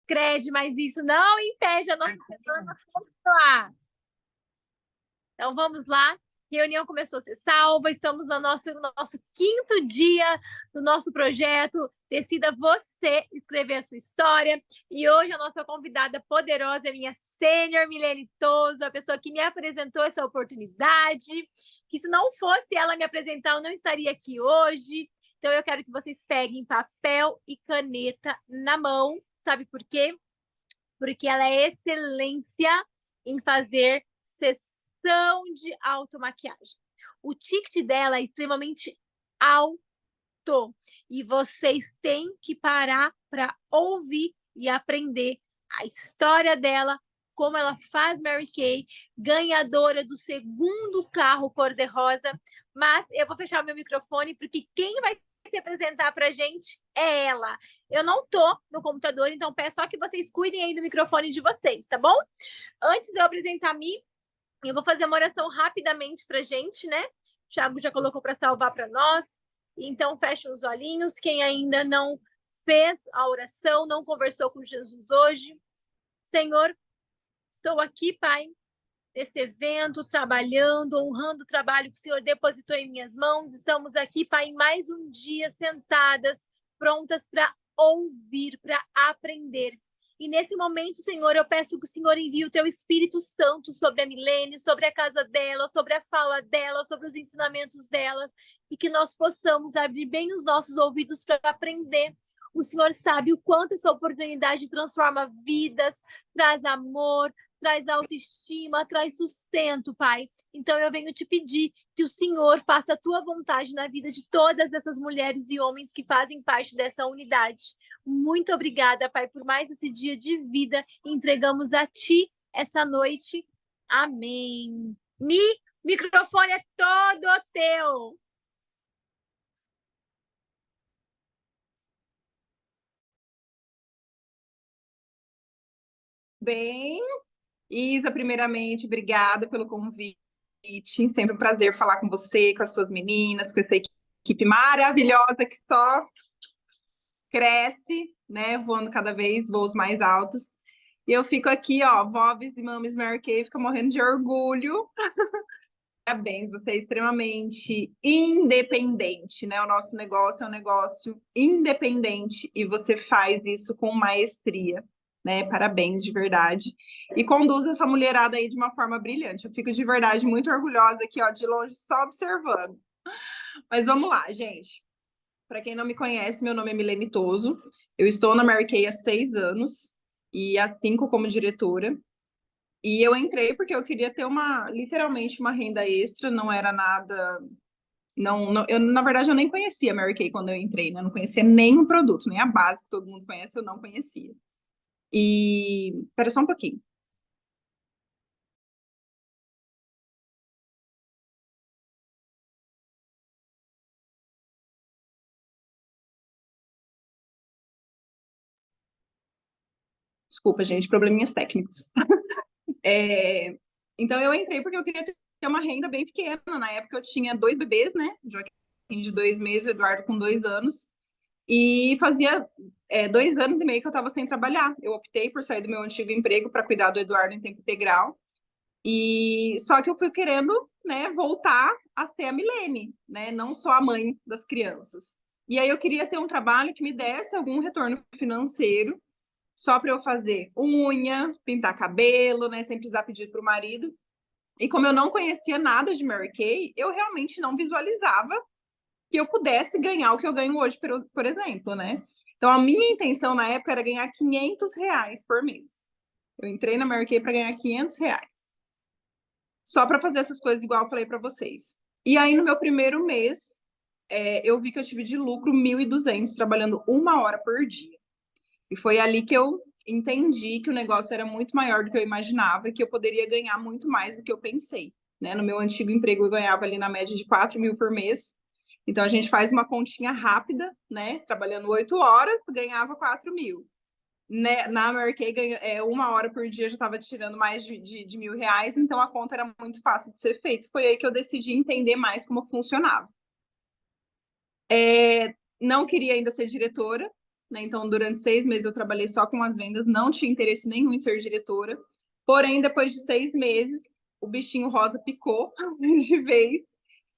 descrede, mas isso não impede a nossa semana continuar. Então, vamos lá. A reunião começou a ser salva, estamos no nosso quinto dia do nosso projeto. Decida você escrever a sua história. E hoje a nossa convidada poderosa é minha sênior Milene Toso, a pessoa que me apresentou essa oportunidade, que se não fosse ela me apresentar, eu não estaria aqui hoje. Então eu quero que vocês peguem papel e caneta na mão. Sabe por quê? Porque ela é excelência em fazer sessão de automaquiagem. O ticket dela é extremamente alto e vocês têm que parar para ouvir e aprender a história dela, como ela faz Mary Kay, ganhadora do segundo carro cor-de-rosa. Mas eu vou fechar o meu microfone porque quem vai se apresentar para a gente é ela. Eu não tô no computador, então peço só que vocês cuidem aí do microfone de vocês, tá bom? Antes de eu apresentar a mim, eu vou fazer uma oração rapidamente para a gente, né? O Thiago já colocou para salvar para nós. Então, fechem os olhinhos. Quem ainda não fez a oração, não conversou com Jesus hoje. Senhor, estou aqui, Pai, nesse evento, trabalhando, honrando o trabalho que o Senhor depositou em minhas mãos. Estamos aqui, Pai, mais um dia sentadas, prontas para ouvir, para aprender. E nesse momento, Senhor, eu peço que o Senhor envie o teu Espírito Santo sobre a Milene, sobre a casa dela, sobre a fala dela, sobre os ensinamentos dela, e que nós possamos abrir bem os nossos ouvidos para aprender. O Senhor sabe o quanto essa oportunidade transforma vidas, traz amor, traz autoestima, traz sustento, Pai. Então eu venho te pedir que o Senhor faça a tua vontade na vida de todas essas mulheres e homens que fazem parte dessa unidade. Muito obrigada, Pai, por mais esse dia de vida. Entregamos a Ti essa noite. Amém. Microfone é todo teu. Bem, Isa, primeiramente, obrigada pelo convite. Sempre um prazer falar com você, com as suas meninas, com essa equipe maravilhosa que só cresce, né? Voando cada vez voos mais altos. E eu fico aqui, ó, Vobs e Mamis Mary Kay, fica morrendo de orgulho. Parabéns, você é extremamente independente, né? O nosso negócio é um negócio independente e você faz isso com maestria, né? Parabéns, de verdade. E conduz essa mulherada aí de uma forma brilhante. Eu fico de verdade muito orgulhosa aqui, ó, de longe, só observando. Mas vamos lá, gente. Para quem não me conhece, meu nome é Milene Toso. Eu estou na Mary Kay há 6 anos e há 5 como diretora. E eu entrei porque eu queria ter literalmente uma renda extra, não era nada. Eu, na verdade, eu nem conhecia a Mary Kay quando eu entrei, né? Eu não conhecia nem o produto, nem a base que todo mundo conhece, eu não conhecia. E. Espera só um pouquinho. Desculpa, gente, probleminhas técnicos. Então, eu entrei porque eu queria ter uma renda bem pequena. Na época, eu tinha 2 bebês, né? Joaquim de 2 meses, o Eduardo com 2 anos. E fazia 2 anos e meio que eu estava sem trabalhar. Eu optei por sair do meu antigo emprego para cuidar do Eduardo em tempo integral. E só que eu fui querendo, né, voltar a ser a Milene, né? Não só a mãe das crianças. E aí eu queria ter um trabalho que me desse algum retorno financeiro, só para eu fazer unha, pintar cabelo, né, sem precisar pedir para o marido. E como eu não conhecia nada de Mary Kay, eu realmente não visualizava que eu pudesse ganhar o que eu ganho hoje, por exemplo, né? Então, a minha intenção na época era ganhar R$ 500 por mês. Eu entrei na Mary Kay para ganhar R$ 500. Só para fazer essas coisas igual eu falei para vocês. E aí, no meu primeiro mês, eu vi que eu tive de lucro 1.200 trabalhando 1 hora por dia. E foi ali que eu entendi que o negócio era muito maior do que eu imaginava e que eu poderia ganhar muito mais do que eu pensei. Né? No meu antigo emprego, eu ganhava ali na média de 4.000 por mês. Então, a gente faz uma continha rápida, né? Trabalhando 8 horas, ganhava 4.000. Né? Na Mary Kay, 1 hora por dia já estava tirando mais de R$ 1.000, então a conta era muito fácil de ser feita. Foi aí que eu decidi entender mais como funcionava. Não queria ainda ser diretora, né? Então, durante 6 meses eu trabalhei só com as vendas, não tinha interesse nenhum em ser diretora. Porém, depois de 6 meses, o bichinho rosa picou de vez.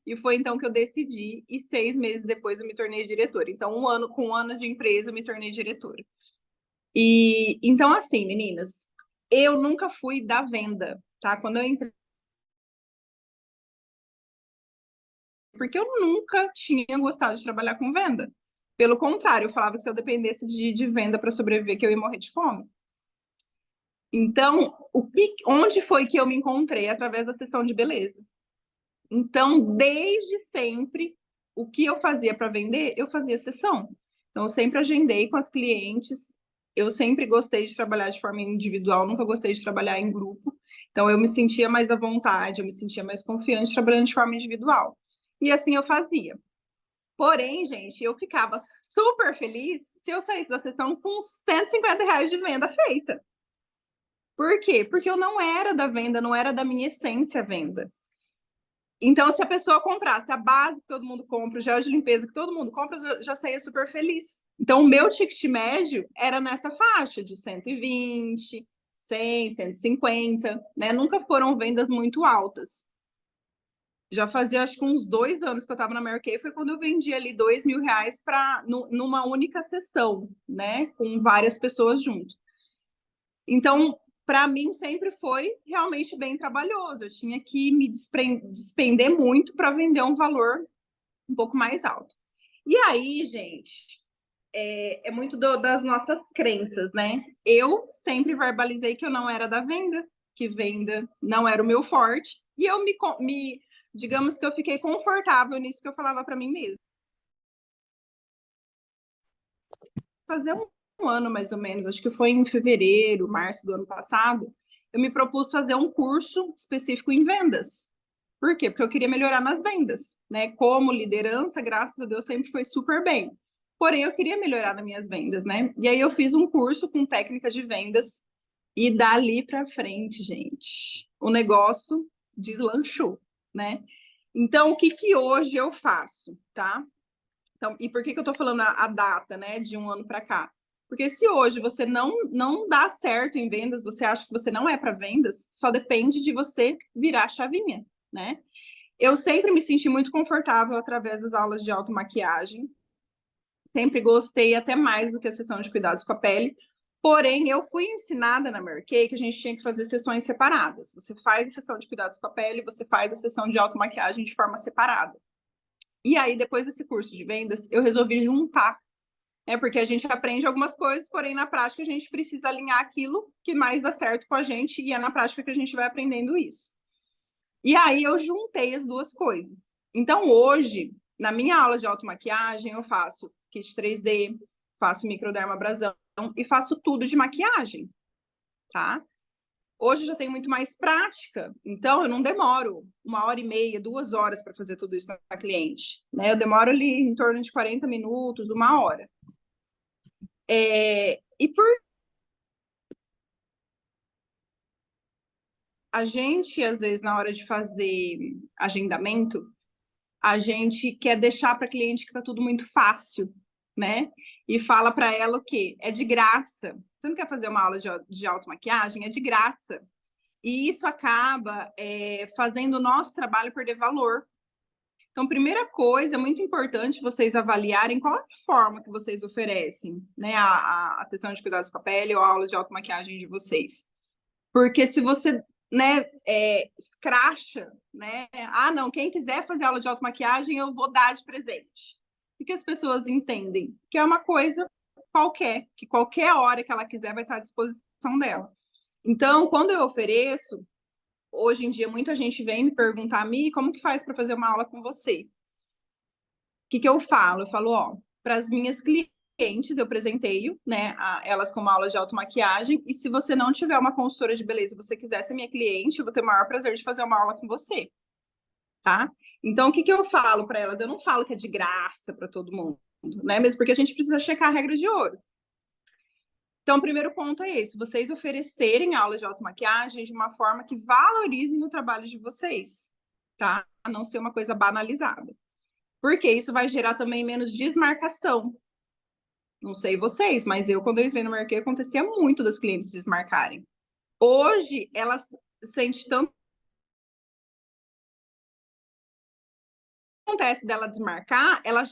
E foi então que eu decidi, e 6 meses depois eu me tornei diretora. Então, com 1 ano de empresa, eu me tornei diretora. E então, assim, meninas, eu nunca fui da venda, tá? Quando eu entrei, porque eu nunca tinha gostado de trabalhar com venda. Pelo contrário, eu falava que se eu dependesse de venda para sobreviver, que eu ia morrer de fome. Então, onde foi que eu me encontrei? Através da sessão de beleza. Então, desde sempre, o que eu fazia para vender, eu fazia sessão. Então, eu sempre agendei com as clientes. Eu sempre gostei de trabalhar de forma individual, nunca gostei de trabalhar em grupo. Então, eu me sentia mais à vontade, eu me sentia mais confiante trabalhando de forma individual. E assim eu fazia. Porém, gente, eu ficava super feliz se eu saísse da sessão com R$ 150 de venda feita. Por quê? Porque eu não era da venda, não era da minha essência a venda. Então, se a pessoa comprasse a base que todo mundo compra, o gel de limpeza que todo mundo compra, eu já saía super feliz. Então, o meu ticket médio era nessa faixa de 120, 100, 150, né? Nunca foram vendas muito altas. Já fazia, acho que uns 2 anos que eu estava na Mary Kay, foi quando eu vendi ali R$ 2.000 numa única sessão, né? Com várias pessoas junto. Então, para mim, sempre foi realmente bem trabalhoso. Eu tinha que me despender muito para vender um valor um pouco mais alto. E aí, gente, é muito das nossas crenças, né? Eu sempre verbalizei que eu não era da venda, que venda não era o meu forte, e eu digamos que eu fiquei confortável nisso que eu falava para mim mesma. Fazer um ano, mais ou menos, acho que foi em fevereiro, março do ano passado, eu me propus fazer um curso específico em vendas. Por quê? Porque eu queria melhorar nas vendas, né? Como liderança, graças a Deus, sempre foi super bem. Porém, eu queria melhorar nas minhas vendas, né? E aí eu fiz um curso com técnicas de vendas e dali para frente, gente, o negócio deslanchou, né? Então, o que hoje eu faço, tá? Então, e por que eu tô falando a data, né, de 1 ano para cá? Porque se hoje você não dá certo em vendas, você acha que você não é para vendas, só depende de você virar a chavinha, né? Eu sempre me senti muito confortável através das aulas de automaquiagem. Sempre gostei até mais do que a sessão de cuidados com a pele. Porém, eu fui ensinada na Mary Kay que a gente tinha que fazer sessões separadas. Você faz a sessão de cuidados com a pele, você faz a sessão de automaquiagem de forma separada. E aí, depois desse curso de vendas, eu resolvi juntar, né? Porque a gente aprende algumas coisas, porém, na prática, a gente precisa alinhar aquilo que mais dá certo com a gente, e é na prática que a gente vai aprendendo isso. E aí, eu juntei as duas coisas. Então, hoje, na minha aula de automaquiagem, eu faço kit 3D, faço microdermabrasão e faço tudo de maquiagem, tá? Hoje eu já tenho muito mais prática, então eu não demoro 1h30, 2 horas para fazer tudo isso na cliente, né? Eu demoro ali em torno de 40 minutos, 1 hora. E por a gente, às vezes, na hora de fazer agendamento, a gente quer deixar para a cliente que está tudo muito fácil, né? E fala para ela o quê? É de graça. Você não quer fazer uma aula de automaquiagem? É de graça. E isso acaba fazendo o nosso trabalho perder valor. Então, primeira coisa, é muito importante vocês avaliarem qual é a forma que vocês oferecem, né? A sessão de cuidados com a pele ou a aula de automaquiagem de vocês. Porque se você, né, escracha, né? Ah, não, quem quiser fazer aula de automaquiagem, eu vou dar de presente. O que as pessoas entendem? Que é uma coisa qualquer, que qualquer hora que ela quiser vai estar à disposição dela. Então, quando eu ofereço, hoje em dia muita gente vem me perguntar a mim como que faz para fazer uma aula com você. O que eu falo? Eu falo, ó, para as minhas clientes eu presenteio, né, elas com uma aula de automaquiagem, e se você não tiver uma consultora de beleza e você quiser ser minha cliente, eu vou ter o maior prazer de fazer uma aula com você, tá? Então, o que eu falo para elas? Eu não falo que é de graça para todo mundo, né, mesmo porque a gente precisa checar a regra de ouro. Então, o primeiro ponto é esse: vocês oferecerem aulas de automaquiagem de uma forma que valorizem o trabalho de vocês, tá? A não ser uma coisa banalizada. Porque isso vai gerar também menos desmarcação. Não sei vocês, mas eu, quando eu entrei no mercado, acontecia muito das clientes desmarcarem. Hoje, ela sente tanto acontece dela desmarcar, ela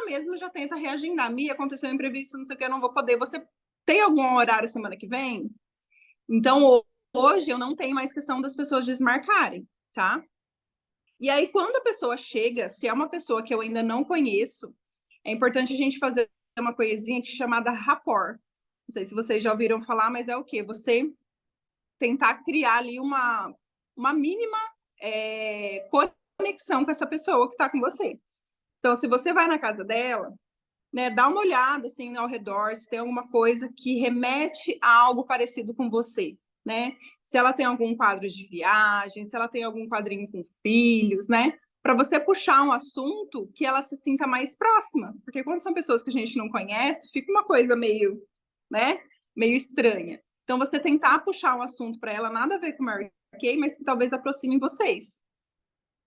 mesma já tenta reagendar. Mia, aconteceu um imprevisto, não sei o que, eu não vou poder. Você tem algum horário semana que vem? Então, hoje eu não tenho mais questão das pessoas desmarcarem, tá? E aí, quando a pessoa chega, se é uma pessoa que eu ainda não conheço, é importante a gente fazer uma coisinha chamada rapport. Não sei se vocês já ouviram falar, mas é o quê? Você tentar criar ali uma mínima conexão com essa pessoa que está com você. Então, se você vai na casa dela, né, dá uma olhada assim ao redor, se tem alguma coisa que remete a algo parecido com você, né? Se ela tem algum quadro de viagem, se ela tem algum quadrinho com filhos, né? Para você puxar um assunto que ela se sinta mais próxima, porque quando são pessoas que a gente não conhece, fica uma coisa meio, né, meio estranha. Então você tentar puxar um assunto para ela nada a ver com o Mary Kay, mas que talvez aproxime vocês,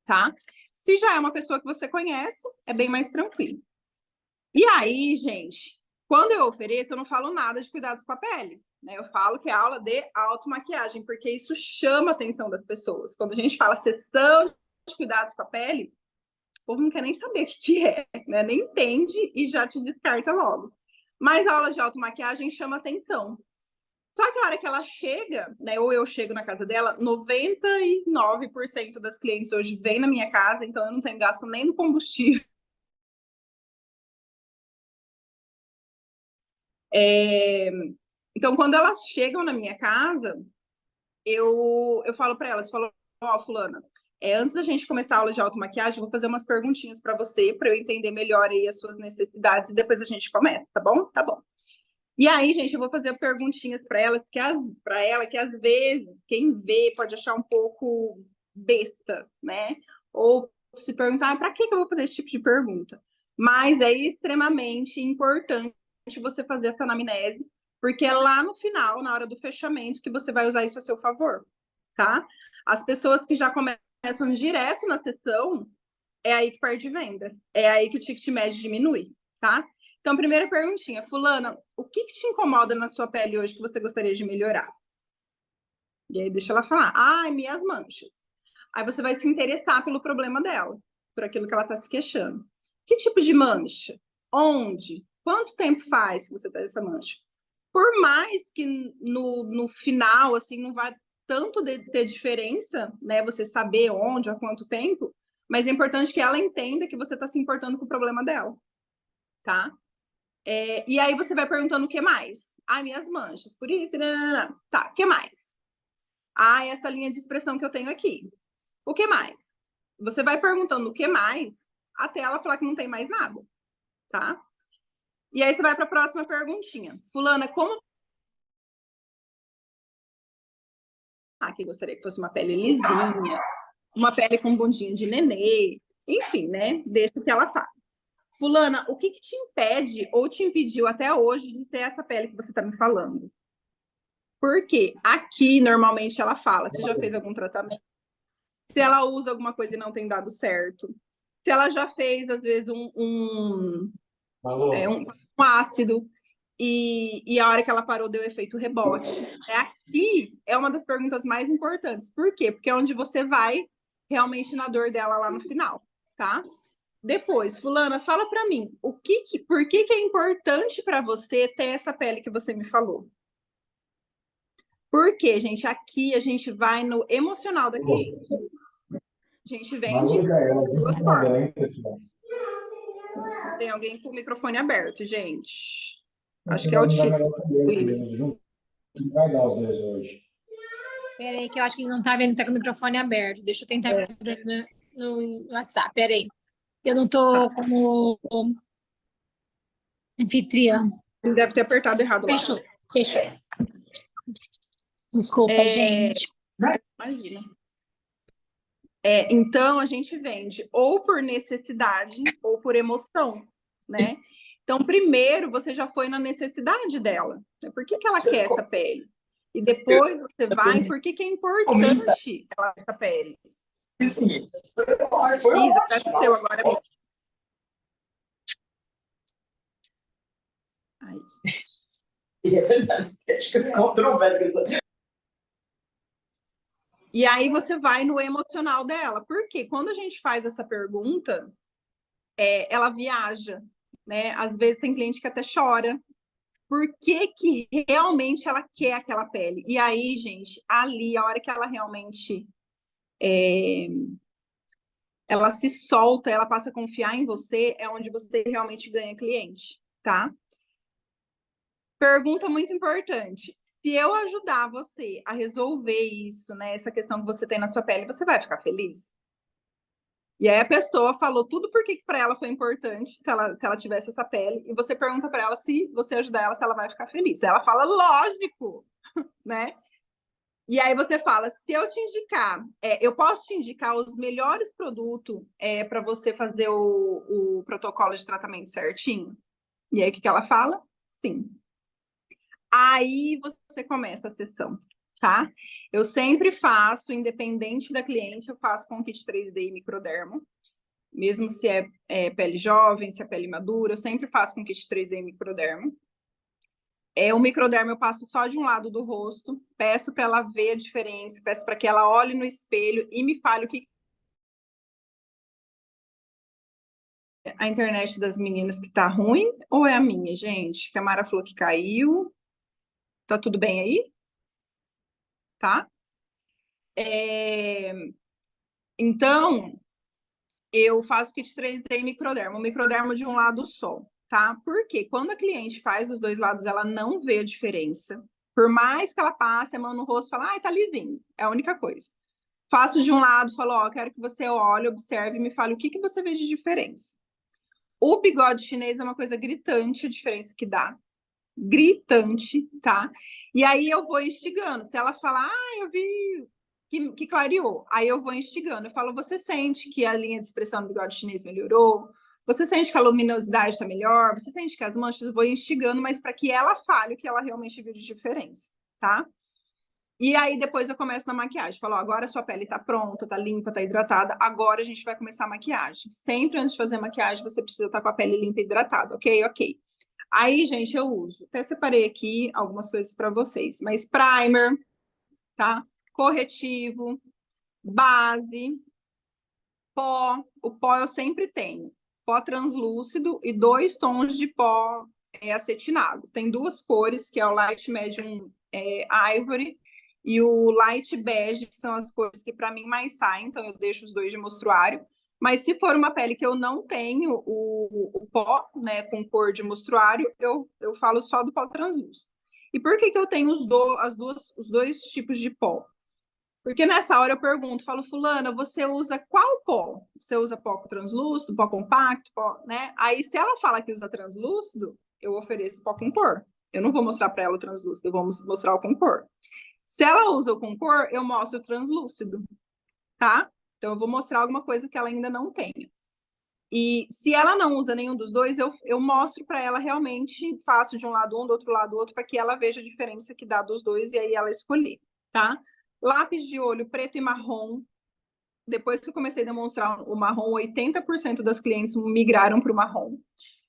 tá? Se já é uma pessoa que você conhece, é bem mais tranquilo. E aí, gente, quando eu ofereço, eu não falo nada de cuidados com a pele, né? Eu falo que é aula de automaquiagem, porque isso chama a atenção das pessoas. Quando a gente fala sessão de cuidados com a pele, o povo não quer nem saber o que é, né? Nem entende e já te descarta logo. Mas a aula de automaquiagem chama atenção. Só que a hora que ela chega, né, ou eu chego na casa dela, 99% das clientes hoje vêm na minha casa, então eu não tenho gasto nem no combustível. Então, quando elas chegam na minha casa, eu falo para elas, falo, ó, fulana, antes da gente começar a aula de automaquiagem, eu vou fazer umas perguntinhas para você, para eu entender melhor aí as suas necessidades, e depois a gente começa, tá bom? Tá bom. E aí, gente, eu vou fazer perguntinhas para ela, que às vezes quem vê pode achar um pouco besta, né? Ou se perguntar, para que eu vou fazer esse tipo de pergunta? Mas é extremamente importante você fazer essa anamnese, porque é lá no final, na hora do fechamento, que você vai usar isso a seu favor, tá? As pessoas que já começam direto na sessão, é aí que perde venda, é aí que o ticket médio diminui, tá? Então, primeira perguntinha, fulana, o que te incomoda na sua pele hoje que você gostaria de melhorar? E aí deixa ela falar, minhas manchas. Aí você vai se interessar pelo problema dela, por aquilo que ela está se queixando. Que tipo de mancha? Onde? Quanto tempo faz que você tem essa mancha? Por mais que no final, assim, não vai tanto ter diferença, né? Você saber onde, há quanto tempo, mas é importante que ela entenda que você está se importando com o problema dela, tá? E aí você vai perguntando o que mais? Minhas manchas, por isso, não. Tá, o que mais? Essa linha de expressão que eu tenho aqui. O que mais? Você vai perguntando o que mais até ela falar que não tem mais nada, tá? E aí você vai para a próxima perguntinha. Fulana, como que gostaria que fosse uma pele lisinha, uma pele com bundinha de nenê, enfim, né? Deixa o que ela fala. Fulana, o que te impede ou te impediu até hoje de ter essa pele que você está me falando? Porque aqui, normalmente, ela fala se já fez algum tratamento, se ela usa alguma coisa e não tem dado certo, se ela já fez, às vezes, um ácido e a hora que ela parou deu efeito rebote. Aqui é uma das perguntas mais importantes. Por quê? Porque é onde você vai realmente na dor dela lá no final, tá? Depois, fulana, fala para mim, por que é importante para você ter essa pele que você me falou? Porque, gente, aqui a gente vai no emocional da cliente. A gente vende de duas formas. Tem alguém com o microfone aberto, gente. Acho que é o tipo. Vai dar os dois hoje. Peraí, que eu acho que ele não tá vendo, tá com o microfone aberto. Deixa eu tentar fazer no WhatsApp, peraí. Eu não tô como anfitriã. Ele deve ter apertado errado lá. Fechou. Desculpa, gente. Imagina. Então, a gente vende ou por necessidade ou por emoção, né? Então, primeiro, você já foi na necessidade dela. Né? Por que ela quer essa pele? E depois você vai, por que é importante ela essa pele? Isa, fecha o seu agora. Ah, isso. E é verdade, estética se controversa. E aí você vai no emocional dela. Porque quando a gente faz essa pergunta, ela viaja, né? Às vezes tem cliente que até chora. Por que que realmente ela quer aquela pele? E aí, gente, ali, a hora que ela realmente ela se solta, ela passa a confiar em você, é onde você realmente ganha cliente, tá? Pergunta muito importante. Se eu ajudar você a resolver isso, né, essa questão que você tem na sua pele, você vai ficar feliz? E aí a pessoa falou tudo porque para ela foi importante, se ela tivesse essa pele, e você pergunta para ela se você ajudar ela, se ela vai ficar feliz. Ela fala, lógico, né? E aí você fala, se eu te indicar, eu posso te indicar os melhores produtos para você fazer o protocolo de tratamento certinho? E aí o que ela fala? Sim. Aí você começa a sessão, tá? Eu sempre faço, independente da cliente, eu faço com kit 3D e microdermo. Mesmo se é pele jovem, se é pele madura, eu sempre faço com kit 3D e microdermo. O microdermo eu passo só de um lado do rosto, peço para ela ver a diferença, peço para que ela olhe no espelho e me fale o que a internet das meninas que tá ruim ou é a minha, gente? Que a Mara falou que caiu. Tá tudo bem aí? Tá? Então, eu faço kit 3D e microdermo. O microdermo de um lado só, tá? Porque quando a cliente faz dos dois lados, ela não vê a diferença. Por mais que ela passe a mão no rosto e fale, ai, tá lisinho. É a única coisa. Faço de um lado, falo, ó, quero que você olhe, observe e me fale o que você vê de diferença. O bigode chinês é uma coisa gritante, a diferença que dá. Gritante, tá? E aí eu vou instigando. Se ela falar, eu vi que clareou, aí eu vou instigando. Eu falo, você sente que a linha de expressão do bigode chinês melhorou? Você sente que a luminosidade está melhor? Você sente que as manchas? Eu vou instigando, mas para que ela fale o que ela realmente viu de diferença, tá? E aí depois eu começo na maquiagem. Falo, agora a sua pele tá pronta, tá limpa, tá hidratada. Agora a gente vai começar a maquiagem. Sempre antes de fazer maquiagem, você precisa estar com a pele limpa e hidratada, ok? Ok. Aí, gente, eu uso. Até separei aqui algumas coisas para vocês. Mas primer, tá? Corretivo, base, pó. O pó eu sempre tenho. Pó translúcido e 2 tons de pó acetinado. Tem 2 cores, que é o Light Medium Ivory e o Light Beige, que são as cores que para mim mais saem. Então, eu deixo os 2 de mostruário. Mas se for uma pele que eu não tenho o pó, né, com cor de mostruário, eu falo só do pó translúcido. E por que eu tenho os 2 tipos de pó? Porque nessa hora eu pergunto, falo, fulana, você usa qual pó? Você usa pó translúcido, pó compacto, pó, né? Aí se ela fala que usa translúcido, eu ofereço pó com cor. Eu não vou mostrar para ela o translúcido, eu vou mostrar o com cor. Se ela usa o com cor, eu mostro o translúcido, tá? Então eu vou mostrar alguma coisa que ela ainda não tenha. E se ela não usa nenhum dos dois, eu mostro para ela realmente, faço de um lado um, do outro lado outro, para que ela veja a diferença que dá dos dois e aí ela escolher, tá? Lápis de olho preto e marrom. Depois que eu comecei a demonstrar o marrom, 80% das clientes migraram para o marrom.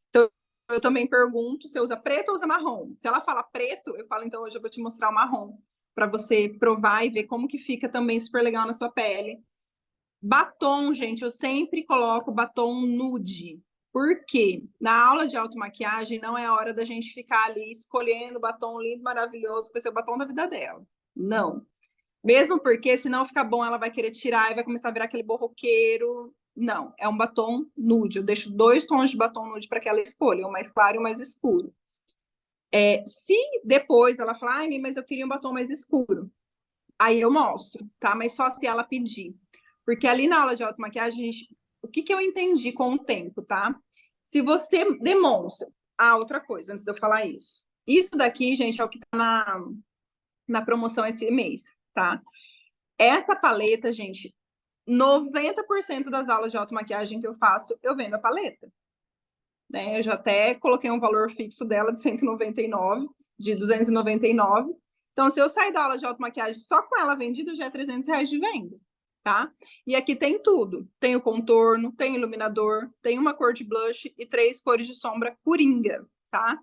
Então, eu também pergunto se usa preto ou usa marrom. Se ela fala preto, eu falo, então hoje eu vou te mostrar o marrom, para você provar e ver como que fica também super legal na sua pele. Batom, gente, eu sempre coloco batom nude. Por quê? Na aula de automaquiagem não é a hora da gente ficar ali escolhendo batom lindo, maravilhoso, que vai ser o batom da vida dela. Não. Mesmo porque, se não ficar bom, ela vai querer tirar e vai começar a virar aquele borroqueiro. Não, é um batom nude. Eu deixo 2 tons de batom nude para que ela escolha, o mais claro e o mais escuro. Se depois ela falar, ai, mas eu queria um batom mais escuro, aí eu mostro, tá? Mas só se ela pedir. Porque ali na aula de automaquiagem, o que eu entendi com o tempo, tá? Se você demonstra... Ah, outra coisa, antes de eu falar isso. Isso daqui, gente, é o que tá na promoção esse mês, tá? Essa paleta, gente, 90% das aulas de automaquiagem que eu faço, eu vendo a paleta. Né? Eu já até coloquei um valor fixo dela de 199, de 299. Então, se eu sair da aula de automaquiagem só com ela vendida, já é R$300 de venda, tá? E aqui tem tudo. Tem o contorno, tem o iluminador, tem uma cor de blush e 3 cores de sombra coringa, tá?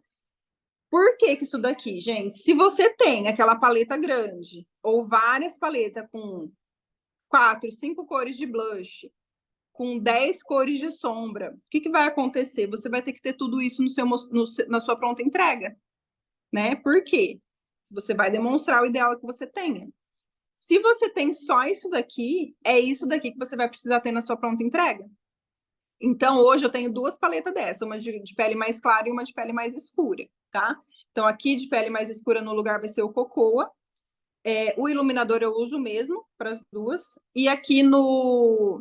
Por que que isso daqui, gente? Se você tem aquela paleta grande ou várias paletas com 4, 5 cores de blush, com 10 cores de sombra, o que que vai acontecer? Você vai ter que ter tudo isso na sua pronta entrega, né? Por quê? Se você vai demonstrar o ideal que você tenha. Se você tem só isso daqui, é isso daqui que você vai precisar ter na sua pronta entrega. Então, hoje eu tenho duas paletas dessa, uma de pele mais clara e uma de pele mais escura, tá? Então, aqui de pele mais escura no lugar vai ser o Cocoa. O iluminador eu uso mesmo para as duas. E aqui no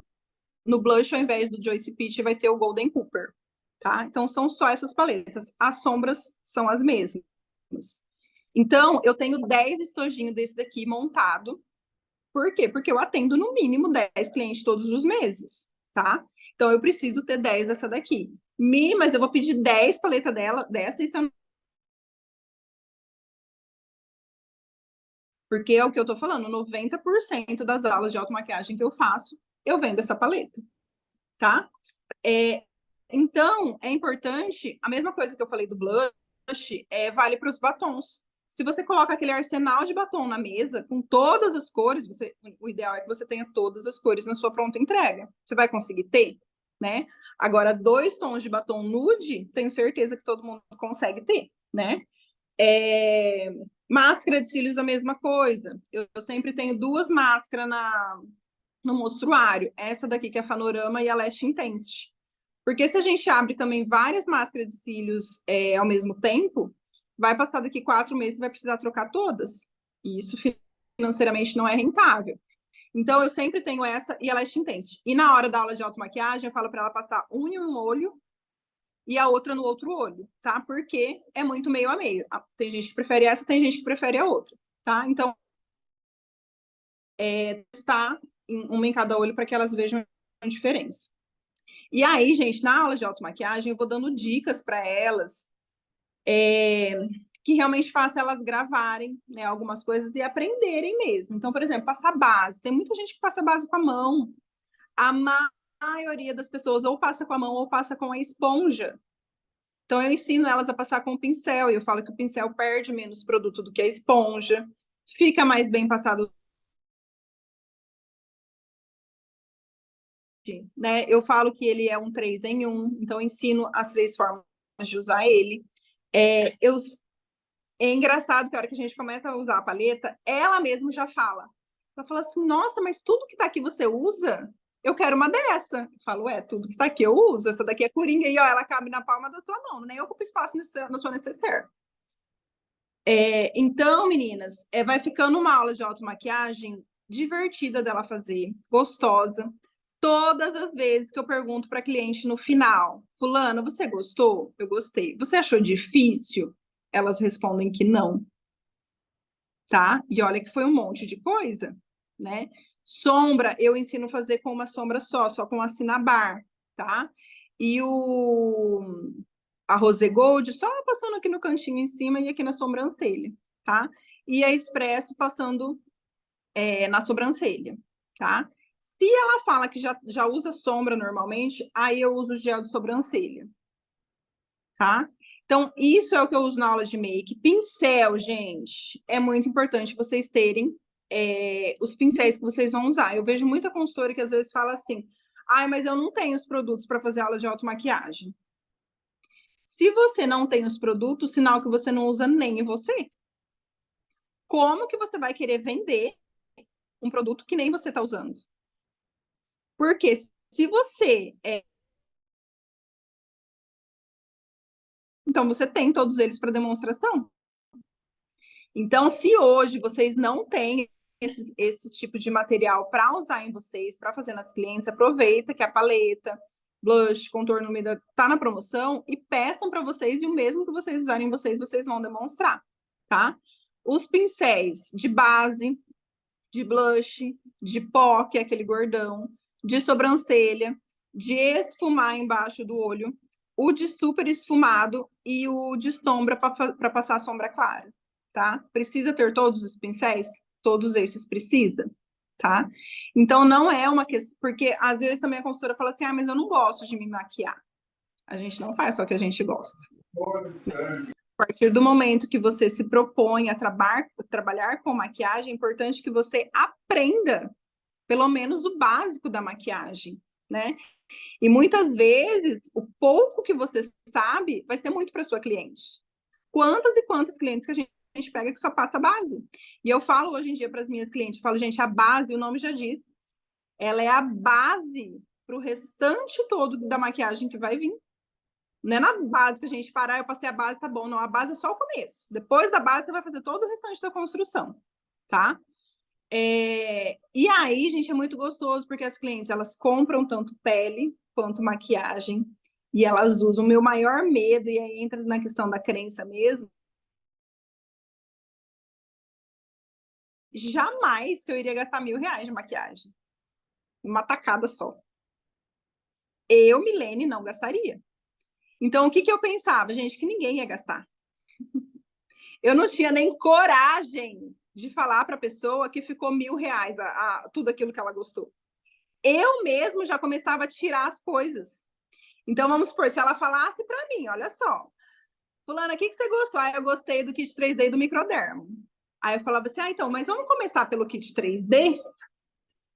blush, ao invés do Joyce Peach, vai ter o Golden Cooper, tá? Então, são só essas paletas. As sombras são as mesmas. Então, eu tenho 10 estojinhos desse daqui montado. Por quê? Porque eu atendo no mínimo 10 clientes todos os meses, tá? Então, eu preciso ter 10 dessa daqui. Mas eu vou pedir 10 paletas dessa, isso é... Porque é o que eu tô falando, 90% das aulas de automaquiagem que eu faço, eu vendo essa paleta, tá? Então, é importante, a mesma coisa que eu falei do blush, vale para os batons. Se você coloca aquele arsenal de batom na mesa, com todas as cores, o ideal é que você tenha todas as cores na sua pronta entrega. Você vai conseguir ter, né? Agora, 2 tons de batom nude, tenho certeza que todo mundo consegue ter, né? Máscara de cílios, a mesma coisa. Eu sempre tenho 2 máscaras no mostruário. Essa daqui que é a Fanorama e a Lash Intensity. Porque se a gente abre também várias máscaras de cílios ao mesmo tempo, vai passar daqui 4 meses e vai precisar trocar todas. E isso financeiramente não é rentável. Então, eu sempre tenho essa e a Lash Intensity. E na hora da aula de automaquiagem, eu falo para ela passar uma em um olho e a outra no outro olho, tá? Porque é muito meio a meio. Tem gente que prefere essa, tem gente que prefere a outra, tá? Então, testar uma em cada olho para que elas vejam a diferença. E aí, gente, na aula de automaquiagem, eu vou dando dicas para elas que realmente façam elas gravarem, né, algumas coisas e aprenderem mesmo. Então, por exemplo, passar base. Tem muita gente que passa base com a mão. A maioria das pessoas ou passa com a mão ou passa com a esponja. Então, eu ensino elas a passar com o pincel. E eu falo que o pincel perde menos produto do que a esponja. Fica mais bem passado, né? Eu falo que ele é um 3 em 1, então eu ensino as 3 formas de usar ele. É engraçado que a hora que a gente começa a usar a paleta, ela mesma já fala. Ela fala assim, nossa, mas tudo que tá aqui você usa? Eu quero uma dessa. Eu falo, tudo que tá aqui eu uso. Essa daqui é coringa e, ó, ela cabe na palma da sua mão, nem ocupa espaço na sua necessaire. Então, meninas, vai ficando uma aula de automaquiagem divertida dela fazer, gostosa. Todas as vezes que eu pergunto para cliente no final, fulano, você gostou? Eu gostei. Você achou difícil? Elas respondem que não. Tá? E olha que foi um monte de coisa, né? Sombra, eu ensino a fazer com uma sombra só com a Cinnabar, tá? E a Rose Gold, só passando aqui no cantinho em cima e aqui na sobrancelha, tá? E a Expresso passando na sobrancelha, tá? Se ela fala que já usa sombra normalmente, aí eu uso gel de sobrancelha, tá? Então, isso é o que eu uso na aula de make. Pincel, gente, é muito importante vocês terem os pincéis que vocês vão usar. Eu vejo muita consultora que às vezes fala assim, mas eu não tenho os produtos para fazer aula de automaquiagem. Se você não tem os produtos, sinal que você não usa nem em você. Como que você vai querer vender um produto que nem você está usando? Porque se você... Então, você tem todos eles para demonstração. Então, se hoje vocês não têm esse tipo de material para usar em vocês, para fazer nas clientes, aproveita que a paleta, blush, contorno úmido está na promoção e peçam para vocês, e o mesmo que vocês usarem em vocês, vocês vão demonstrar, tá? Os pincéis de base, de blush, de pó, que é aquele gordão, de sobrancelha, de esfumar embaixo do olho, o de super esfumado e o de sombra para passar a sombra clara, tá? Precisa ter todos os pincéis? Todos esses precisa, tá? Então, não é uma questão... Porque, às vezes, também a consultora fala assim, mas eu não gosto de me maquiar. A gente não faz só o que a gente gosta. A partir do momento que você se propõe a trabalhar com maquiagem, é importante que você aprenda pelo menos o básico da maquiagem, né? E muitas vezes, o pouco que você sabe vai ser muito para sua cliente. Quantas e quantas clientes que a gente pega que só passa base? E eu falo hoje em dia para as minhas clientes, eu falo, gente, a base, o nome já diz, ela é a base para o restante todo da maquiagem que vai vir. Não é na base que a gente parar, eu passei a base, tá bom. Não, a base é só o começo. Depois da base, você vai fazer todo o restante da construção, tá? E aí, gente, é muito gostoso, porque as clientes, elas compram tanto pele quanto maquiagem, e elas usam. O meu maior medo, e aí entra na questão da crença mesmo, jamais que eu iria gastar R$1.000 de maquiagem. Uma tacada só. Eu, Milene, não gastaria. Então, o que eu pensava? Gente, que ninguém ia gastar. Eu não tinha nem coragem de falar para a pessoa que ficou R$1.000 tudo aquilo que ela gostou. Eu mesmo já começava a tirar as coisas. Então, vamos supor, se ela falasse para mim, olha só, fulana, o que você gostou? Eu gostei do kit 3D do Microdermo. Aí eu falava assim, então, mas vamos começar pelo kit 3D?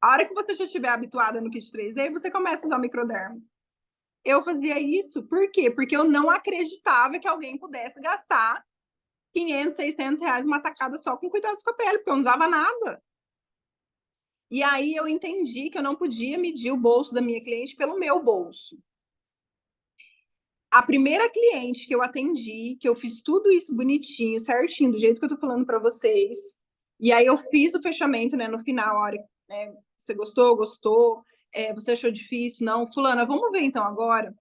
A hora que você já estiver habituada no kit 3D, você começa a usar o Microdermo. Eu fazia isso, por quê? Porque eu não acreditava que alguém pudesse gastar R$500, R$600 uma tacada só com cuidados com a pele, porque eu não usava nada. E aí eu entendi que eu não podia medir o bolso da minha cliente pelo meu bolso. A primeira cliente que eu atendi, que eu fiz tudo isso bonitinho, certinho, do jeito que eu tô falando para vocês, e aí eu fiz o fechamento, né, no final, a hora, né, você gostou, você achou difícil, não, fulana, vamos ver então agora,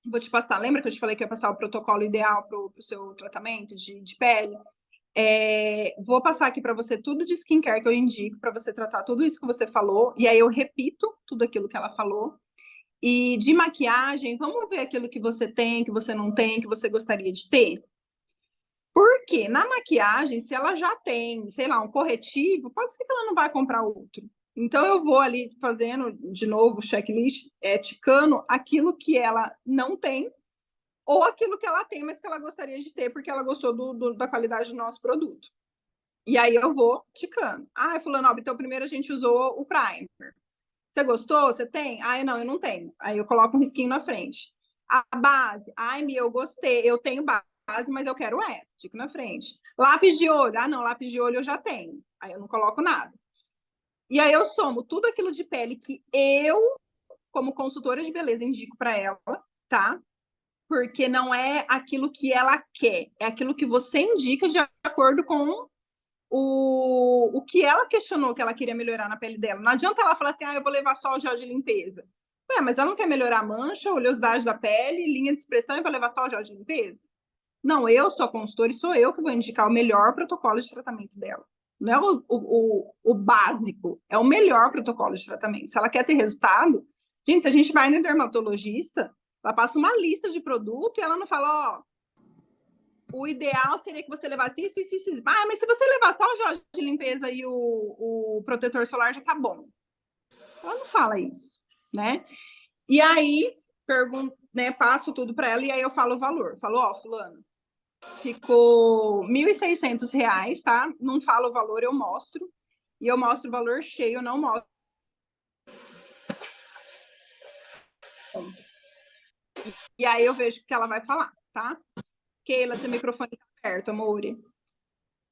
vou te passar, lembra que eu te falei que ia passar o protocolo ideal para o seu tratamento de pele? Vou passar aqui para você tudo de skincare que eu indico para você tratar tudo isso que você falou, e aí eu repito tudo aquilo que ela falou. E de maquiagem, vamos ver aquilo que você tem, que você não tem, que você gostaria de ter? Porque na maquiagem, se ela já tem, sei lá, um corretivo, pode ser que ela não vai comprar outro. Então, eu vou ali fazendo, de novo, checklist, ticando aquilo que ela não tem, ou aquilo que ela tem, mas que ela gostaria de ter, porque ela gostou da qualidade do nosso produto. E aí eu vou ticando. Fulano, então primeiro a gente usou o primer. Você gostou? Você tem? Não, eu não tenho. Aí eu coloco um risquinho na frente. A base. Eu gostei. Eu tenho base, mas eu quero tico na frente. Lápis de olho. Não, lápis de olho eu já tenho. Aí eu não coloco nada. E aí eu somo tudo aquilo de pele que eu, como consultora de beleza, indico para ela, tá? Porque não é aquilo que ela quer. É aquilo que você indica de acordo com o que ela questionou que ela queria melhorar na pele dela. Não adianta ela falar assim, eu vou levar só o gel de limpeza. Mas ela não quer melhorar a mancha, oleosidade da pele, linha de expressão e vai levar só o gel de limpeza? Não, eu sou a consultora e sou eu que vou indicar o melhor protocolo de tratamento dela. Não é o básico, é o melhor protocolo de tratamento. Se ela quer ter resultado, gente, se a gente vai no dermatologista, ela passa uma lista de produto e ela não fala, o ideal seria que você levasse isso. Mas se você levar só o gel de limpeza e o protetor solar, já tá bom. Ela não fala isso, né? E aí, passo tudo para ela e aí eu falo o valor. Falo, fulano, ficou R$1.600, tá? Não falo o valor, eu mostro. E eu mostro o valor cheio, eu não mostro. E aí eu vejo o que ela vai falar, tá? Keila, seu microfone tá perto, amore.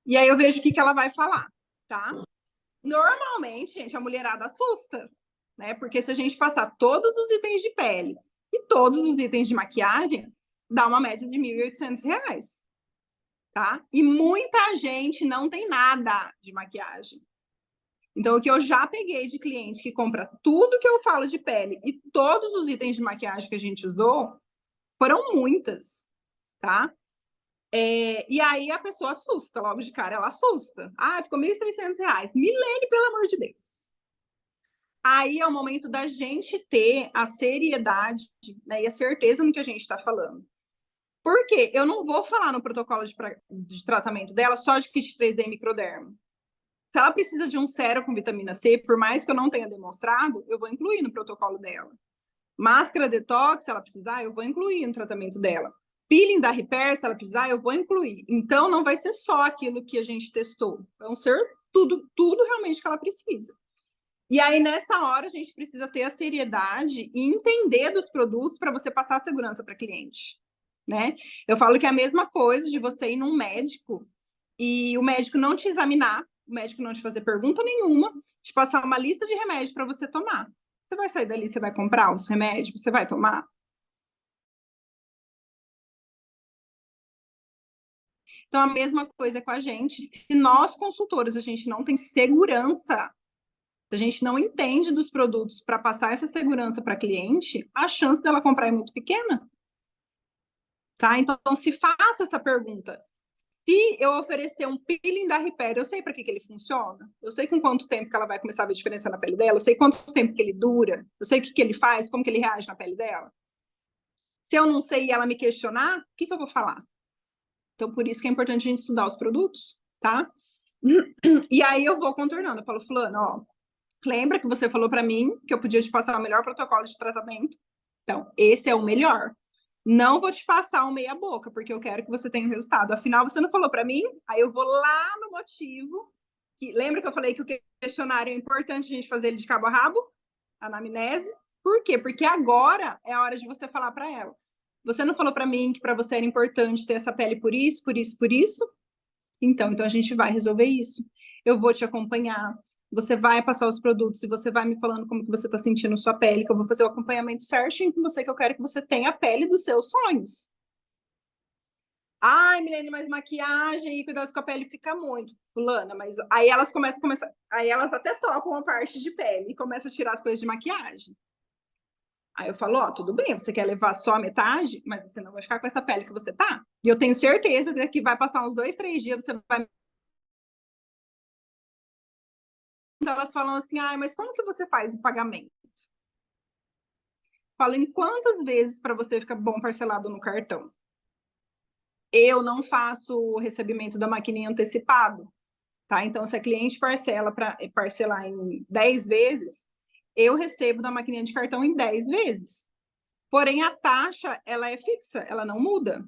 E aí eu vejo o que ela vai falar, tá? Normalmente, gente, a mulherada assusta, né? Porque se a gente passar todos os itens de pele e todos os itens de maquiagem, dá uma média de R$1.800, tá? E muita gente não tem nada de maquiagem. Então, o que eu já peguei de cliente que compra tudo que eu falo de pele e todos os itens de maquiagem que a gente usou, foram muitas, tá? E aí a pessoa assusta, logo de cara, ela assusta. Ficou R$1.600. Milene, pelo amor de Deus. Aí é o momento da gente ter a seriedade, né, e a certeza no que a gente está falando. Por quê? Eu não vou falar no protocolo de tratamento dela só de kit 3D e microdermo. Se ela precisa de um sérum com vitamina C, por mais que eu não tenha demonstrado, eu vou incluir no protocolo dela. Máscara detox, se ela precisar, eu vou incluir no tratamento dela. peeling da Repair, se ela precisar, eu vou incluir. Então, não vai ser só aquilo que a gente testou. Vão ser tudo realmente que ela precisa. E aí, nessa hora, a gente precisa ter a seriedade e entender dos produtos para você passar a segurança para cliente, né? Eu falo que é a mesma coisa de você ir num médico e o médico não te examinar, o médico não te fazer pergunta nenhuma, te passar uma lista de remédios para você tomar. Você vai sair dali, você vai comprar os remédios, você vai tomar? Então, a mesma coisa com a gente. Se nós, consultores, a gente não tem segurança, se a gente não entende dos produtos para passar essa segurança para cliente, a chance dela comprar é muito pequena. Tá? Então, se faça essa pergunta. Se eu oferecer um peeling da Repair, eu sei para que ele funciona? Eu sei com quanto tempo que ela vai começar a ver diferença na pele dela? Eu sei quanto tempo que ele dura? Eu sei o que ele faz? Como que ele reage na pele dela? Se eu não sei e ela me questionar, o que eu vou falar? Então, por isso que é importante a gente estudar os produtos, tá? E aí eu vou contornando. Eu falo, fulano, ó, lembra que você falou para mim que eu podia te passar o melhor protocolo de tratamento? Então, esse é o melhor. Não vou te passar um meia boca, porque eu quero que você tenha um resultado. Afinal, você não falou para mim? Aí eu vou lá no motivo. Lembra que eu falei que o questionário é importante a gente fazer ele de cabo a rabo? Anamnese. Por quê? Porque agora é a hora de você falar para ela. Você não falou para mim que para você era importante ter essa pele por isso, por isso, por isso? Então a gente vai resolver isso. Eu vou te acompanhar. Você vai passar os produtos e você vai me falando como que você está sentindo sua pele, que eu vou fazer o acompanhamento certinho com você, que eu quero que você tenha a pele dos seus sonhos. Ai, Milene, mas maquiagem e cuidado com a pele fica muito. Fulana, mas aí elas aí elas até tocam a parte de pele e começam a tirar as coisas de maquiagem. Aí eu falo, ó, tudo bem, você quer levar só a metade, mas você não vai ficar com essa pele que você tá. E eu tenho certeza que vai passar uns 2, 3 dias, você vai. Então elas falam assim, ai, mas como que você faz o pagamento? Falo, em quantas vezes para você ficar bom parcelado no cartão? Eu não faço o recebimento da maquininha antecipado, tá? Então, se a cliente parcela para parcelar em 10 vezes, eu recebo da maquininha de cartão em 10 vezes. Porém, a taxa, ela é fixa, ela não muda.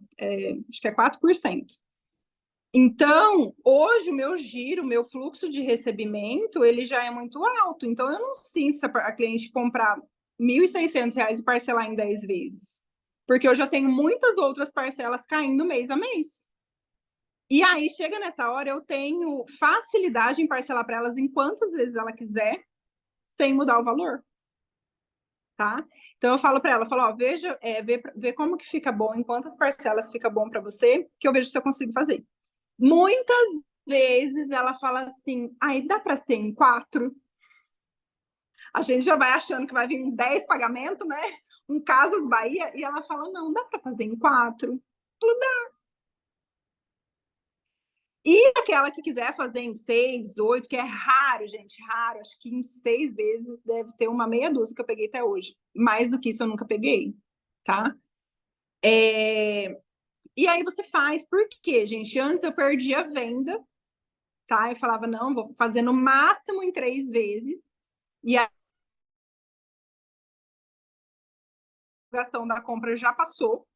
Acho que é 4%. Então, hoje, o meu giro, o meu fluxo de recebimento, ele já é muito alto. Então, eu não sinto se a cliente comprar R$1.600 e parcelar em 10 vezes. Porque eu já tenho muitas outras parcelas caindo mês a mês. E aí, chega nessa hora, eu tenho facilidade em parcelar para elas em quantas vezes ela quiser, sem mudar o valor. Tá? Então, eu falo para ela, ó, veja, vê como que fica bom, em quantas parcelas fica bom para você, que eu vejo se eu consigo fazer. Muitas vezes ela fala assim, ai, dá para ser em 4? A gente já vai achando que vai vir 10 pagamentos, né? Um Casas Bahia, e ela fala, não, dá para fazer em 4? Eu falo, dá. E aquela que quiser fazer em 6, 8, que é raro, gente, raro, acho que em 6 vezes deve ter uma meia dúzia que eu peguei até hoje. Mais do que isso eu nunca peguei, tá? E aí você faz, por quê, gente? Antes eu perdia a venda, tá? Eu falava, não, vou fazer no máximo em 3 vezes. E a divulgação da compra já passou.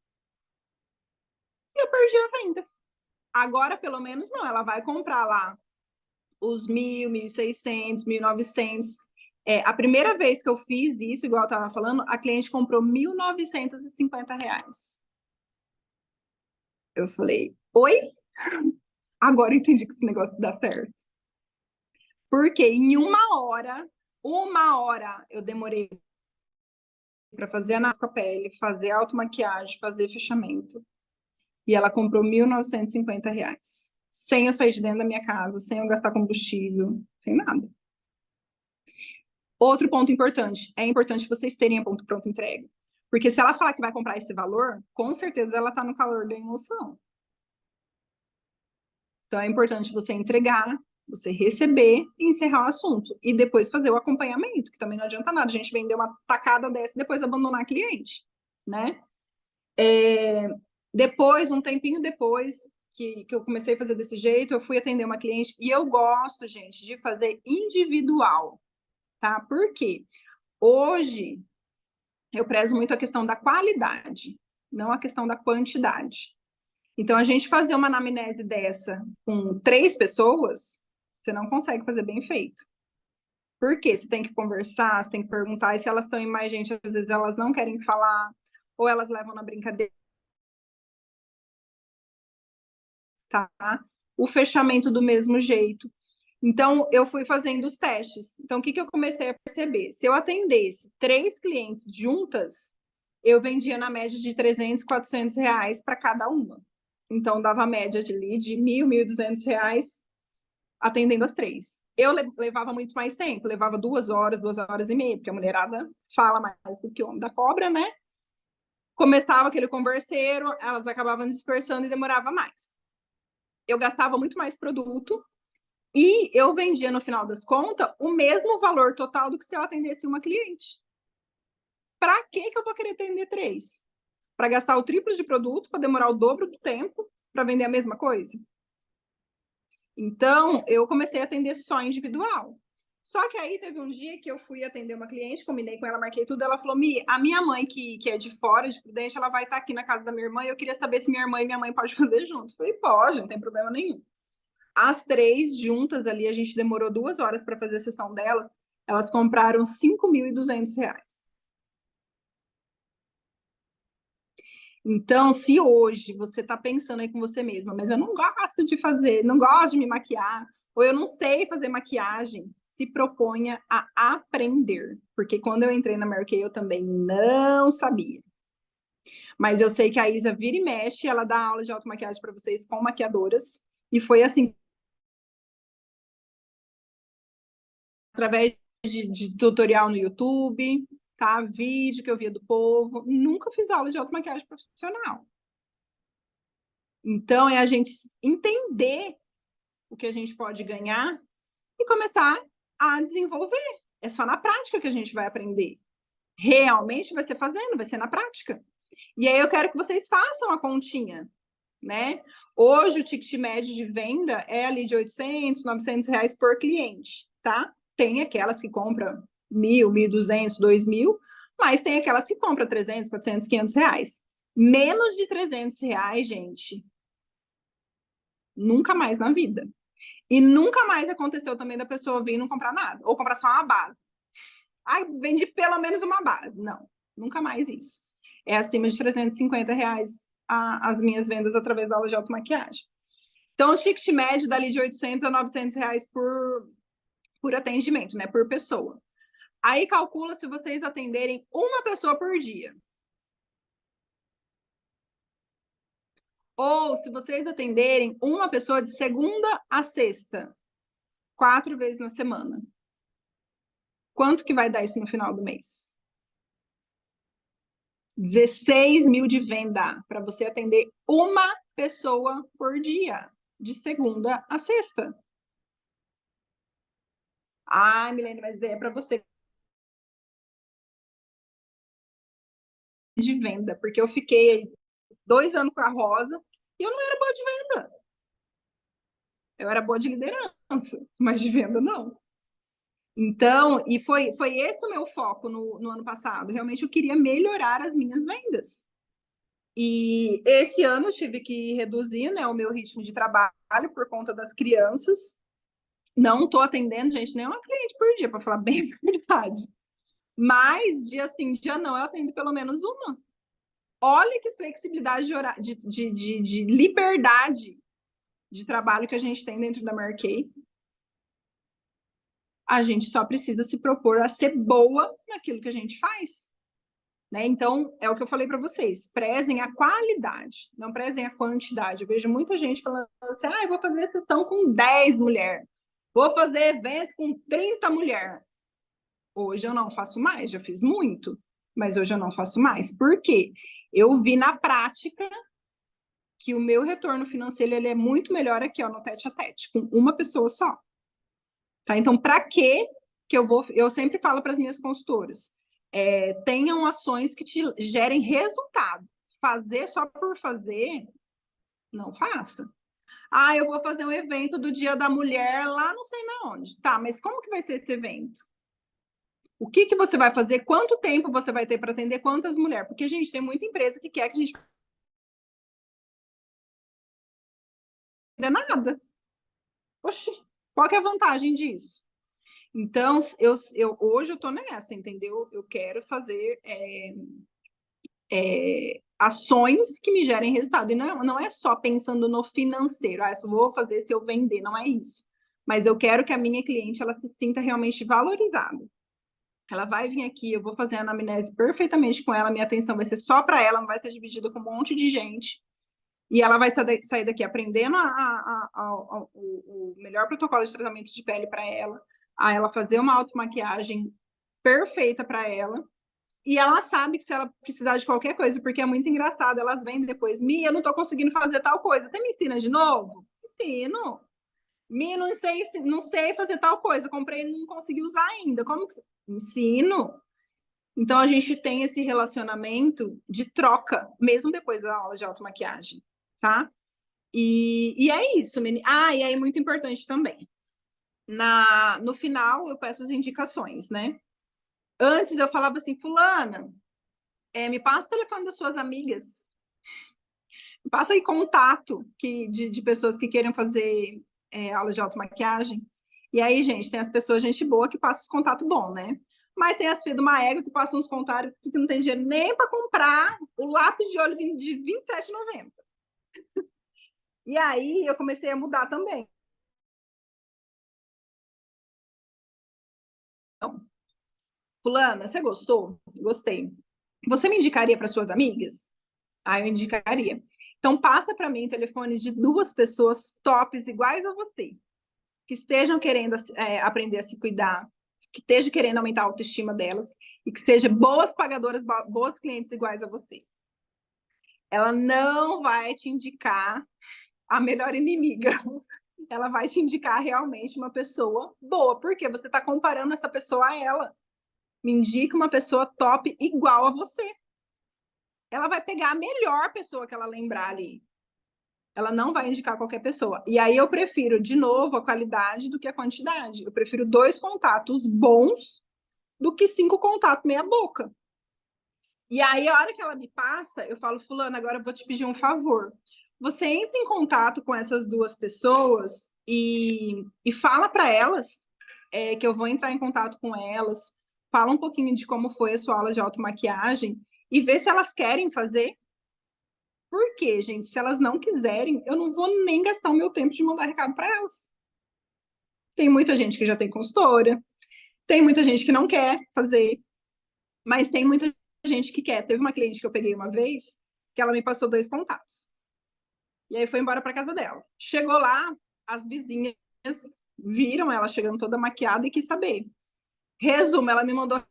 E eu perdi a venda. Agora, pelo menos, não. Ela vai comprar lá os 1.000, 1.600, 1.900. A primeira vez que eu fiz isso, igual eu estava falando, a cliente comprou R$1.950. Eu falei, oi? Agora eu entendi que esse negócio dá certo. Porque em uma hora eu demorei para fazer análise com a pele, fazer automaquiagem, fazer fechamento. E ela comprou R$1.950. Sem eu sair de dentro da minha casa, sem eu gastar combustível, sem nada. Outro ponto importante, é importante vocês terem a ponto pronto entrega. Porque se ela falar que vai comprar esse valor, com certeza ela está no calor da emoção. Então é importante você entregar, você receber e encerrar o assunto. E depois fazer o acompanhamento, que também não adianta nada a gente vender uma tacada dessa e depois abandonar a cliente, né? Depois, um tempinho depois que eu comecei a fazer desse jeito, eu fui atender uma cliente e eu gosto, gente, de fazer individual, tá? Por quê? Hoje, eu prezo muito a questão da qualidade. não a questão da quantidade. Então, a gente fazer uma anamnese dessa com 3 pessoas, você não consegue fazer bem feito. Por quê? Você tem que conversar, você tem que perguntar, e se elas estão em mais gente, às vezes elas não querem falar, ou elas levam na brincadeira, tá? O fechamento do mesmo jeito. Então, eu fui fazendo os testes. Então, o que eu comecei a perceber? Se eu atendesse 3 clientes juntas, eu vendia na média de 300, 400 reais para cada uma. Então, dava a média de lead de 1.000, 1.200 reais atendendo as 3. Eu levava muito mais tempo, levava 2 horas, 2 horas e meia, porque a mulherada fala mais do que o homem da cobra, né? Começava aquele converseiro, elas acabavam dispersando e demorava mais. Eu gastava muito mais produto e eu vendia, no final das contas, o mesmo valor total do que se eu atendesse uma cliente. Para que eu vou querer atender 3? Para gastar o triplo de produto, para demorar o dobro do tempo, para vender a mesma coisa? Então, eu comecei a atender só individual. Só que aí teve um dia que eu fui atender uma cliente, combinei com ela, marquei tudo, ela falou, Mi, a minha mãe, que é de fora, de Prudente, ela vai estar aqui na casa da minha irmã, e eu queria saber se minha irmã e minha mãe podem fazer juntos. Falei, pode, não tem problema nenhum. As 3 juntas ali, a gente demorou 2 horas para fazer a sessão delas, elas compraram R$5.200. Então, se hoje você está pensando aí com você mesma, mas eu não gosto de fazer, não gosto de me maquiar, ou eu não sei fazer maquiagem, se proponha a aprender. Porque quando eu entrei na Mary Kay, eu também não sabia. Mas eu sei que a Isa vira e mexe, ela dá aula de automaquiagem para vocês com maquiadoras, e foi assim, através de tutorial no YouTube, tá? Vídeo que eu via do povo. Nunca fiz aula de automaquiagem profissional. Então, é a gente entender o que a gente pode ganhar e começar a desenvolver. É só na prática que a gente vai aprender. Realmente vai ser fazendo, vai ser na prática. E aí eu quero que vocês façam a continha, né? Hoje o ticket médio de venda é ali de 800, 900 reais por cliente, tá? Tem aquelas que compram 1.000, 1.200, 2.000, mas tem aquelas que compram 300, 400, 500 reais. Menos de 300 reais, gente, nunca mais na vida. E nunca mais aconteceu também da pessoa vir e não comprar nada, ou comprar só uma base. Ai, vendi pelo menos uma base. Não, nunca mais isso. É acima de 350 reais as minhas vendas através da aula de automaquiagem. Então, o ticket médio dali de 800 a 900 reais por atendimento, né? Por pessoa. Aí calcula se vocês atenderem uma pessoa por dia. Ou se vocês atenderem uma pessoa de segunda a sexta, 4 vezes na semana. Quanto que vai dar isso no final do mês? 16 mil de venda para você atender uma pessoa por dia, de segunda a sexta. Ah, Milene, mas ideia é para você de venda, porque eu fiquei 2 anos com a Rosa e eu não era boa de venda. Eu era boa de liderança, mas de venda não. Então, e foi esse o meu foco no ano passado. Realmente eu queria melhorar as minhas vendas. E esse ano eu tive que reduzir, né, o meu ritmo de trabalho por conta das crianças. Não estou atendendo, gente, nenhuma cliente por dia, para falar bem a verdade. Mas dia sim, dia não, eu atendo pelo menos uma. Olha que flexibilidade de liberdade de trabalho que a gente tem dentro da Mary Kay. A gente só precisa se propor a ser boa naquilo que a gente faz. Né? Então, é o que eu falei para vocês, prezem a qualidade, não prezem a quantidade. Eu vejo muita gente falando assim, eu vou fazer sessão com 10 mulheres, vou fazer evento com 30 mulheres. Hoje eu não faço mais, já fiz muito, mas hoje eu não faço mais. Por quê? Eu vi na prática que o meu retorno financeiro ele é muito melhor aqui, ó, no tete-a-tete, com uma pessoa só. Tá? Então, para que eu vou... Eu sempre falo para as minhas consultoras, tenham ações que te gerem resultado. Fazer só por fazer, não faça. Ah, eu vou fazer um evento do Dia da Mulher lá não sei na onde. Tá, mas como que vai ser esse evento? O que que você vai fazer? Quanto tempo você vai ter para atender quantas mulheres? Porque, gente, tem muita empresa que quer que a gente não dê nada. Oxi, qual que é a vantagem disso? Então, hoje eu estou nessa, entendeu? Eu quero fazer ações que me gerem resultado. E não é só pensando no financeiro, eu só vou fazer se eu vender, não é isso. Mas eu quero que a minha cliente ela se sinta realmente valorizada. Ela vai vir aqui, eu vou fazer a anamnese perfeitamente com ela, minha atenção vai ser só para ela, não vai ser dividida com um monte de gente. E ela vai sair daqui aprendendo o melhor protocolo de tratamento de pele para ela, a ela fazer uma automaquiagem perfeita para ela. E ela sabe que se ela precisar de qualquer coisa, porque é muito engraçado, elas vêm depois, Mia, eu não estou conseguindo fazer tal coisa, você me ensina de novo? Ensino. Mia, não sei fazer tal coisa, comprei e não consegui usar ainda. Como que... Ensino. Então a gente tem esse relacionamento de troca, mesmo depois da aula de automaquiagem, tá? E é isso, menina. E aí muito importante também. No final eu peço as indicações, né? Antes eu falava assim, fulana, me passa o telefone das suas amigas, me passa aí contato de pessoas que queiram fazer aula de automaquiagem. E aí, gente, tem as pessoas, gente boa, que passa os contatos bons, né? Mas tem as filhas de uma égua que passam uns contatos que não tem dinheiro nem para comprar o lápis de olho de R$ 27,90. E aí eu comecei a mudar também. Então, fulana, você gostou? Gostei. Você me indicaria para suas amigas? Eu indicaria. Então, passa para mim o telefone de 2 pessoas tops iguais a você, que estejam querendo aprender a se cuidar, que estejam querendo aumentar a autoestima delas e que sejam boas pagadoras, boas clientes iguais a você. Ela não vai te indicar a melhor inimiga. Ela vai te indicar realmente uma pessoa boa, porque você está comparando essa pessoa a ela. Me indica uma pessoa top igual a você. Ela vai pegar a melhor pessoa que ela lembrar ali. Ela não vai indicar qualquer pessoa. E aí eu prefiro, de novo, a qualidade do que a quantidade. Eu prefiro 2 contatos bons do que 5 contatos meia boca. E aí, a hora que ela me passa, eu falo, fulana, agora eu vou te pedir um favor. Você entra em contato com essas 2 pessoas e fala para elas que eu vou entrar em contato com elas, fala um pouquinho de como foi a sua aula de automaquiagem e vê se elas querem fazer. Por quê, gente? Se elas não quiserem, eu não vou nem gastar o meu tempo de mandar recado para elas. Tem muita gente que já tem consultora, tem muita gente que não quer fazer, mas tem muita gente que quer. Teve uma cliente que eu peguei uma vez, que ela me passou 2 contatos. E aí foi embora para casa dela. Chegou lá, as vizinhas viram ela chegando toda maquiada e quis saber. Resumo, ela me mandou.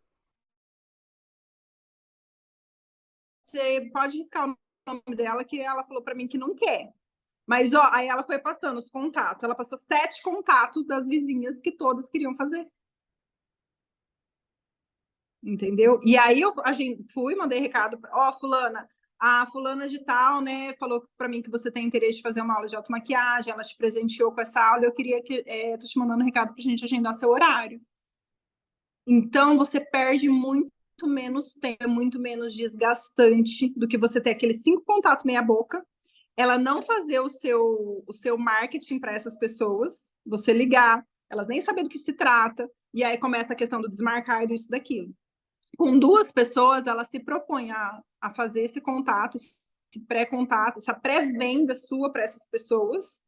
Você pode riscar o nome dela, que ela falou para mim que não quer. Mas, aí ela foi passando os contatos. Ela passou 7 contatos das vizinhas que todas queriam fazer. Entendeu? E aí a gente fui, mandei recado, fulana, a fulana de tal, né, falou para mim que você tem interesse de fazer uma aula de automaquiagem, ela te presenteou com essa aula, eu queria que, tô te mandando um recado pra gente agendar seu horário. Então, você perde muito menos tempo, muito menos desgastante do que você ter aqueles 5 contatos meia boca, ela não fazer o seu marketing para essas pessoas, você ligar, elas nem saber do que se trata, e aí começa a questão do desmarcar e do isso daquilo. Com 2 pessoas, ela se propõe a fazer esse contato, esse pré-contato, essa pré-venda sua para essas pessoas.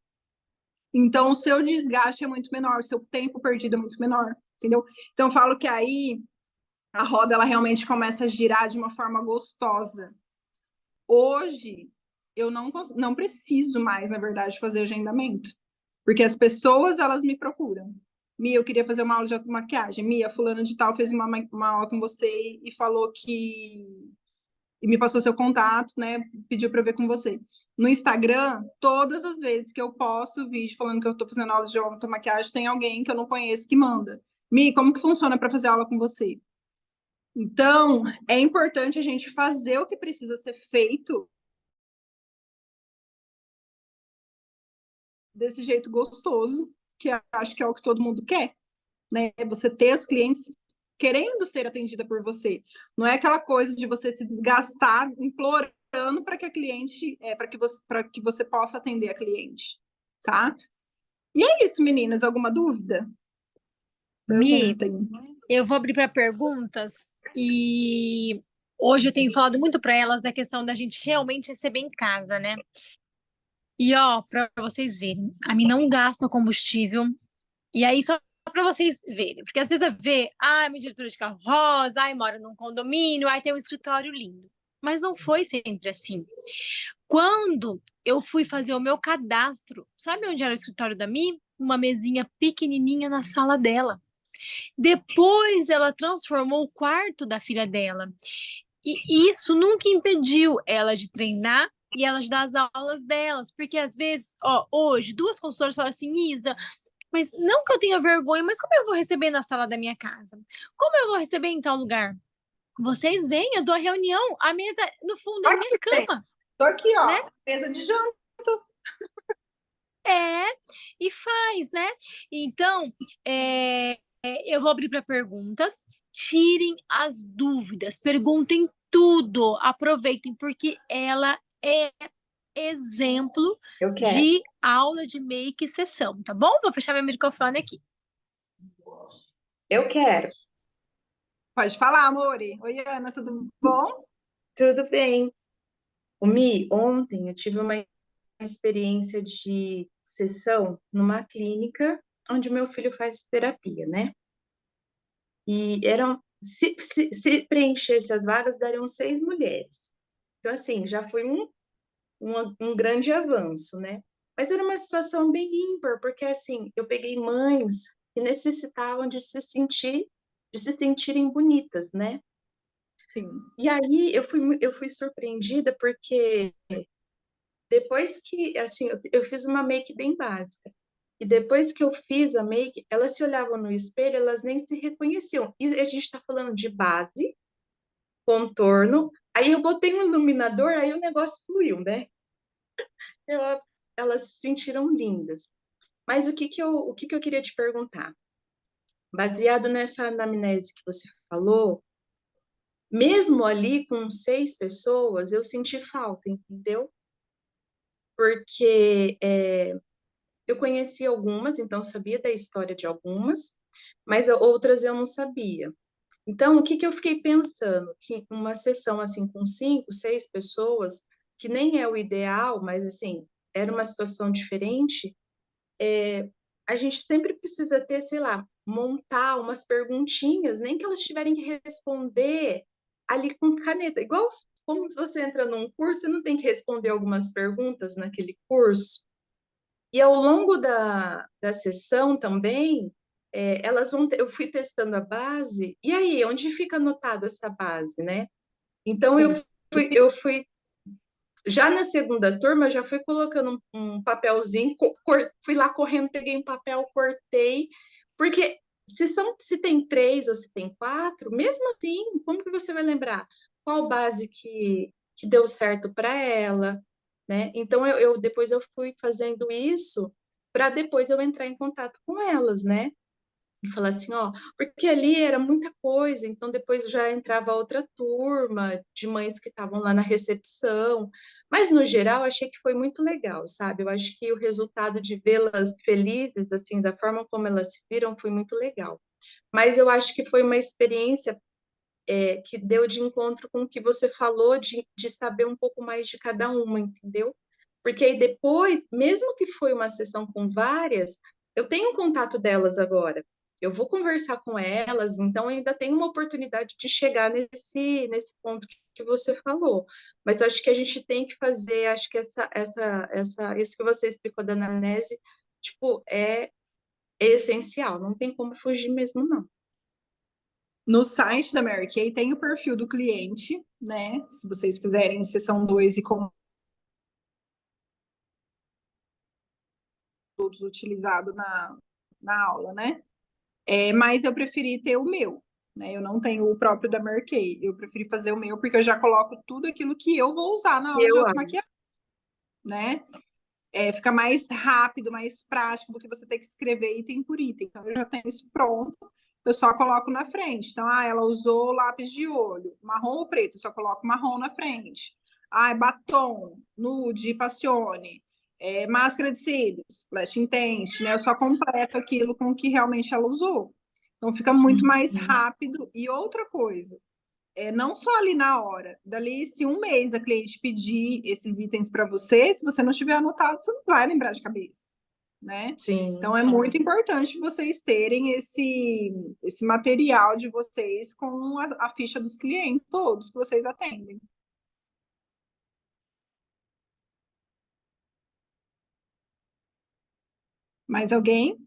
Então, o seu desgaste é muito menor, o seu tempo perdido é muito menor, entendeu? Então, eu falo que aí a roda ela realmente começa a girar de uma forma gostosa. Hoje, eu não preciso mais, na verdade, fazer agendamento, porque as pessoas elas me procuram. Mia, eu queria fazer uma aula de automaquiagem. Mia, fulana de tal fez uma aula com você e falou que... E me passou seu contato, né? Pediu para eu ver com você. No Instagram, todas as vezes que eu posto vídeo falando que eu estou fazendo aula de automaquiagem, tem alguém que eu não conheço que manda. Mi, como que funciona para fazer aula com você? Então, é importante a gente fazer o que precisa ser feito desse jeito gostoso, que acho que é o que todo mundo quer, né? Você ter os clientes querendo ser atendida por você. Não é aquela coisa de você se desgastar implorando para que a cliente, para que você possa atender a cliente, tá? E é isso, meninas. Alguma dúvida? Mi, Perguntem. eu vou abrir para perguntas e hoje eu tenho falado muito para elas da questão da gente realmente receber em casa, né? E ó, para vocês verem, a mim não gasta combustível. E aí, só para vocês verem, porque às vezes minha diretora de carro rosa, ai, mora num condomínio, ai, tem um escritório lindo. Mas não foi sempre assim. Quando eu fui fazer o meu cadastro, sabe onde era o escritório da Mi? Uma mesinha pequenininha na sala dela. Depois ela transformou o quarto da filha dela. E isso nunca impediu ela de treinar e ela de dar as aulas delas. Porque às vezes, ó, hoje, duas consultoras falam assim, Isa, mas não que eu tenha vergonha, mas como eu vou receber na sala da minha casa? Como eu vou receber em tal lugar? Vocês vêm, eu dou a reunião, a mesa no fundo da minha Aqui, cama, tô aqui, né? ó, mesa de janta. É, e faz, né? Então, eu vou abrir para perguntas. Tirem as dúvidas, perguntem tudo, aproveitem, porque ela é exemplo Eu quero. de aula de make sessão, tá bom? Vou fechar meu microfone aqui. Eu quero. Pode falar, amore. Oi, Ana, tudo bom? Tudo bem. O Mi, ontem eu tive uma experiência de sessão numa clínica onde o meu filho faz terapia, né? E se preenchesse as vagas, dariam 6 mulheres. Então, assim, já foi um grande avanço, né? Mas era uma situação bem ímpar, porque, assim, eu peguei mães que necessitavam de se sentirem bonitas, né? Sim. E aí eu fui surpreendida porque depois que, assim, eu fiz uma make bem básica. E depois que eu fiz a make, elas se olhavam no espelho, elas nem se reconheciam. E a gente está falando de base, contorno. Aí eu botei um iluminador, aí o negócio fluiu, né? Eu, elas se sentiram lindas. Mas o que que eu queria te perguntar? Baseado nessa anamnese que você falou, mesmo ali com 6 pessoas, eu senti falta, entendeu? Porque eu conheci algumas, então sabia da história de algumas, mas outras eu não sabia. Então, o que que eu fiquei pensando? Que uma sessão assim com 5, 6 pessoas, que nem é o ideal, mas assim, era uma situação diferente, a gente sempre precisa ter, sei lá, montar umas perguntinhas, nem que elas tiverem que responder ali com caneta, igual como se você entra num curso, você não tem que responder algumas perguntas naquele curso. E ao longo da sessão também, eu fui testando a base, e aí, onde fica anotado essa base, né? Então, Sim. eu fui já na segunda turma, eu já fui colocando um papelzinho, fui lá correndo, peguei um papel, cortei, porque se tem 3 ou se tem 4, mesmo assim, como que você vai lembrar qual base que deu certo para ela, né? Então, depois eu fui fazendo isso para depois eu entrar em contato com elas, né? E falar assim, ó, porque ali era muita coisa, então depois já entrava outra turma de mães que estavam lá na recepção, mas no geral achei que foi muito legal, sabe? Eu acho que o resultado de vê-las felizes, assim, da forma como elas se viram, foi muito legal. Mas eu acho que foi uma experiência que deu de encontro com o que você falou, de saber um pouco mais de cada uma, entendeu? Porque aí depois, mesmo que foi uma sessão com várias, eu tenho um contato delas agora. Eu vou conversar com elas, então ainda tem uma oportunidade de chegar nesse ponto que você falou. Mas eu acho que a gente tem que fazer, acho que isso que você explicou da anamnese, tipo, é essencial, não tem como fugir mesmo, não. No site da Mary Kay tem o perfil do cliente, né? Se vocês fizerem sessão 2 e com todos utilizados na aula, né? Mas eu preferi ter o meu, né? Eu não tenho o próprio da Mary Kay. Eu preferi fazer o meu porque eu já coloco tudo aquilo que eu vou usar na aula de Eu amo. automaquiagem, né? Fica mais rápido, mais prático do que você ter que escrever item por item. Então, eu já tenho isso pronto. eu só coloco na frente. Então, ela usou lápis de olho, marrom ou preto, eu só coloco marrom na frente. Batom, nude, passione, máscara de cílios, lash intense, né? Eu só completo aquilo com o que realmente ela usou. Então, fica muito mais rápido. E outra coisa, não só ali na hora, dali, se um mês a cliente pedir esses itens para você, se você não tiver anotado, você não vai lembrar de cabeça, né? Sim. Então, é muito importante vocês terem esse material de vocês com a ficha dos clientes, todos que vocês atendem. Mais alguém?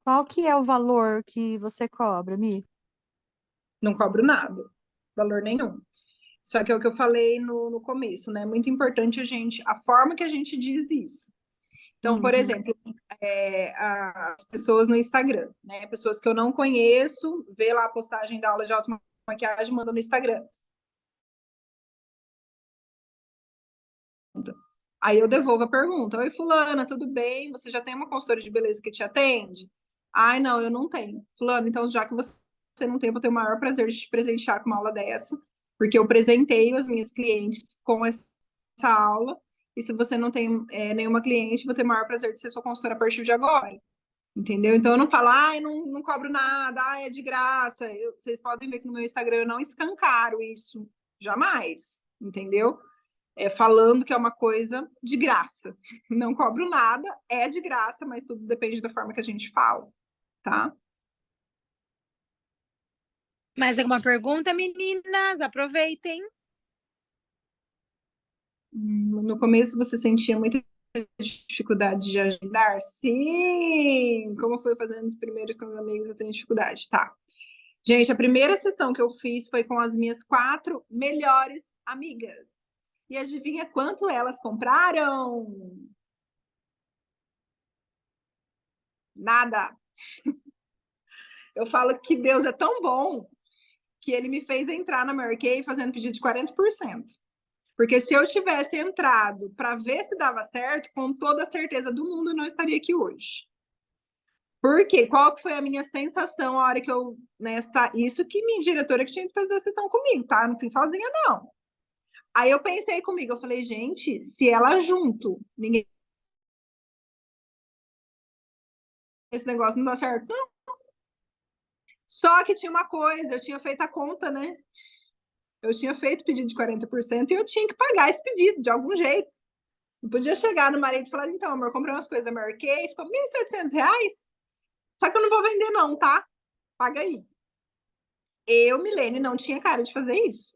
Qual que é o valor que você cobra, Mi? Não cobro nada, valor nenhum. Só que é o que eu falei no começo, né? É muito importante a forma que a gente diz isso. Então, por exemplo, as pessoas no Instagram, né? Pessoas que eu não conheço, vê lá a postagem da aula de automaquiagem, manda no Instagram. Aí eu devolvo a pergunta. Oi, fulana, tudo bem? Você já tem uma consultora de beleza que te atende? Ai, não, eu não tenho. Fulana, então já que você não tem, eu vou ter o maior prazer de te presentear com uma aula dessa, porque eu presenteio as minhas clientes com essa aula, e se você não tem nenhuma cliente, vou ter o maior prazer de ser sua consultora a partir de agora. Entendeu? Então eu não falo, não cobro nada, é de graça. Vocês podem ver que no meu Instagram eu não escancaro isso, jamais, entendeu? Falando que é uma coisa de graça. Não cobro nada, é de graça, mas tudo depende da forma que a gente fala, tá? Mais alguma pergunta, meninas? Aproveitem. No começo você sentia muita dificuldade de agendar? Sim! Como foi fazendo os primeiros com os amigos, eu tenho dificuldade, tá? Gente, a primeira sessão que eu fiz foi com as minhas 4 melhores amigas. E adivinha quanto elas compraram? Nada. Eu falo que Deus é tão bom que ele me fez entrar na Mary Kay fazendo pedido de 40%. Porque se eu tivesse entrado para ver se dava certo, com toda a certeza do mundo, eu não estaria aqui hoje. Por quê? Qual que foi a minha sensação a hora que eu... Isso que minha diretora que tinha que fazer a sessão comigo, tá? Eu não fui sozinha, não. Aí eu pensei comigo, eu falei, gente, se ela junto, ninguém... Esse negócio não dá certo, não. Só que tinha uma coisa, eu tinha feito a conta, né? Eu tinha feito pedido de 40% e eu tinha que pagar esse pedido de algum jeito. Não podia chegar no marido e falar, então, amor, comprei umas coisas da Mary Kay, ficou R$ 1.700. Só que eu não vou vender não, tá? Paga aí. Eu, Milene, não tinha cara de fazer isso.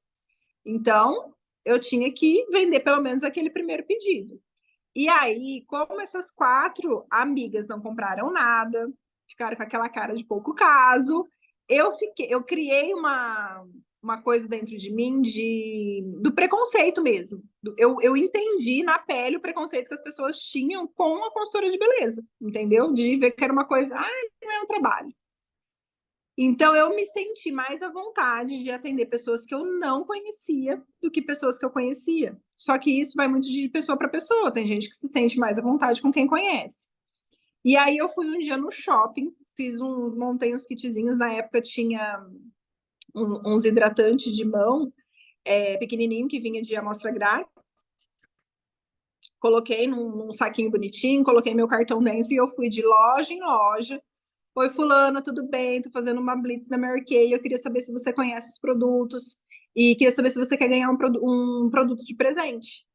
Então, eu tinha que vender pelo menos aquele primeiro pedido. E aí, como essas 4 amigas não compraram nada, ficaram com aquela cara de pouco caso, eu criei uma coisa dentro de mim do preconceito mesmo. Eu entendi na pele o preconceito que as pessoas tinham com a consultora de beleza, entendeu? De ver que era uma coisa, não é um trabalho. Então, eu me senti mais à vontade de atender pessoas que eu não conhecia do que pessoas que eu conhecia. Só que isso vai muito de pessoa para pessoa. Tem gente que se sente mais à vontade com quem conhece. E aí, eu fui um dia no shopping, montei uns kitzinhos. Na época, tinha uns hidratantes de mão pequenininho que vinha de amostra grátis. Coloquei num saquinho bonitinho, coloquei meu cartão dentro e eu fui de loja em loja. Oi, fulana, tudo bem? Tô fazendo uma blitz da Mary Kay. Eu queria saber se você conhece os produtos e queria saber se você quer ganhar um produto de presente.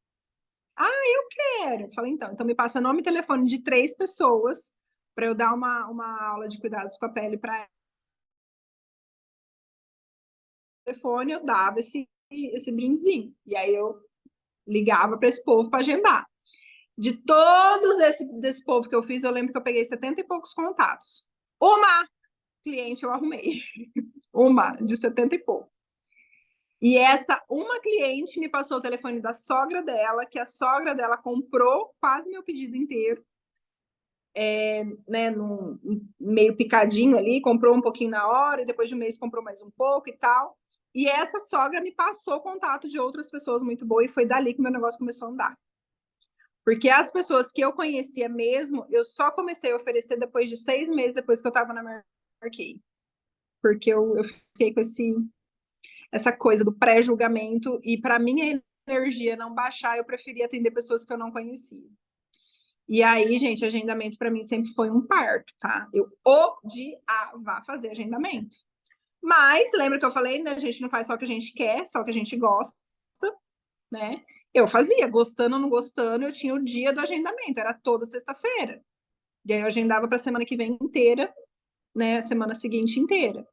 Eu quero. Falei, então me passa nome e telefone de 3 pessoas para eu dar uma aula de cuidados com a pele para ela. Telefone, eu dava esse brindezinho. E aí eu ligava para esse povo para agendar. De todos desse povo que eu fiz, eu lembro que eu peguei 70 e poucos contatos. Uma cliente eu arrumei. Uma, de 70 e pouco. E essa uma cliente me passou o telefone da sogra dela, que a sogra dela comprou quase meu pedido inteiro. Meio picadinho ali, comprou um pouquinho na hora, e depois de um mês comprou mais um pouco e tal. E essa sogra me passou o contato de outras pessoas muito boas e foi dali que meu negócio começou a andar. Porque as pessoas que eu conhecia mesmo, eu só comecei a oferecer depois de 6 meses depois que eu estava na Mary Kay. Porque eu fiquei com essa coisa do pré-julgamento e para minha energia não baixar, eu preferi atender pessoas que eu não conhecia. E aí, gente, agendamento para mim sempre foi um parto, tá? Eu odiava fazer agendamento. Mas, lembra que eu falei, né? A gente não faz só o que a gente quer, só o que a gente gosta, né? Eu fazia, gostando ou não gostando, eu tinha o dia do agendamento, era toda sexta-feira. E aí eu agendava para a semana que vem inteira, né? A semana seguinte inteira.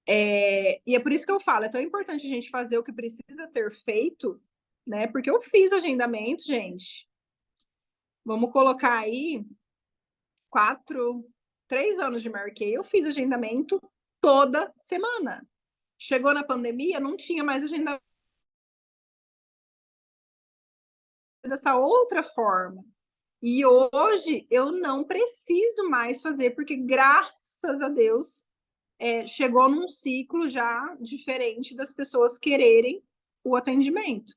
E é por isso que eu falo, é tão importante a gente fazer o que precisa ser feito, né? Porque eu fiz agendamento, gente. Vamos colocar aí 3 anos de Mary Kay, eu fiz agendamento toda semana. Chegou na pandemia, não tinha mais agendamento dessa outra forma. E hoje eu não preciso mais fazer, porque graças a Deus chegou num ciclo já diferente das pessoas quererem o atendimento.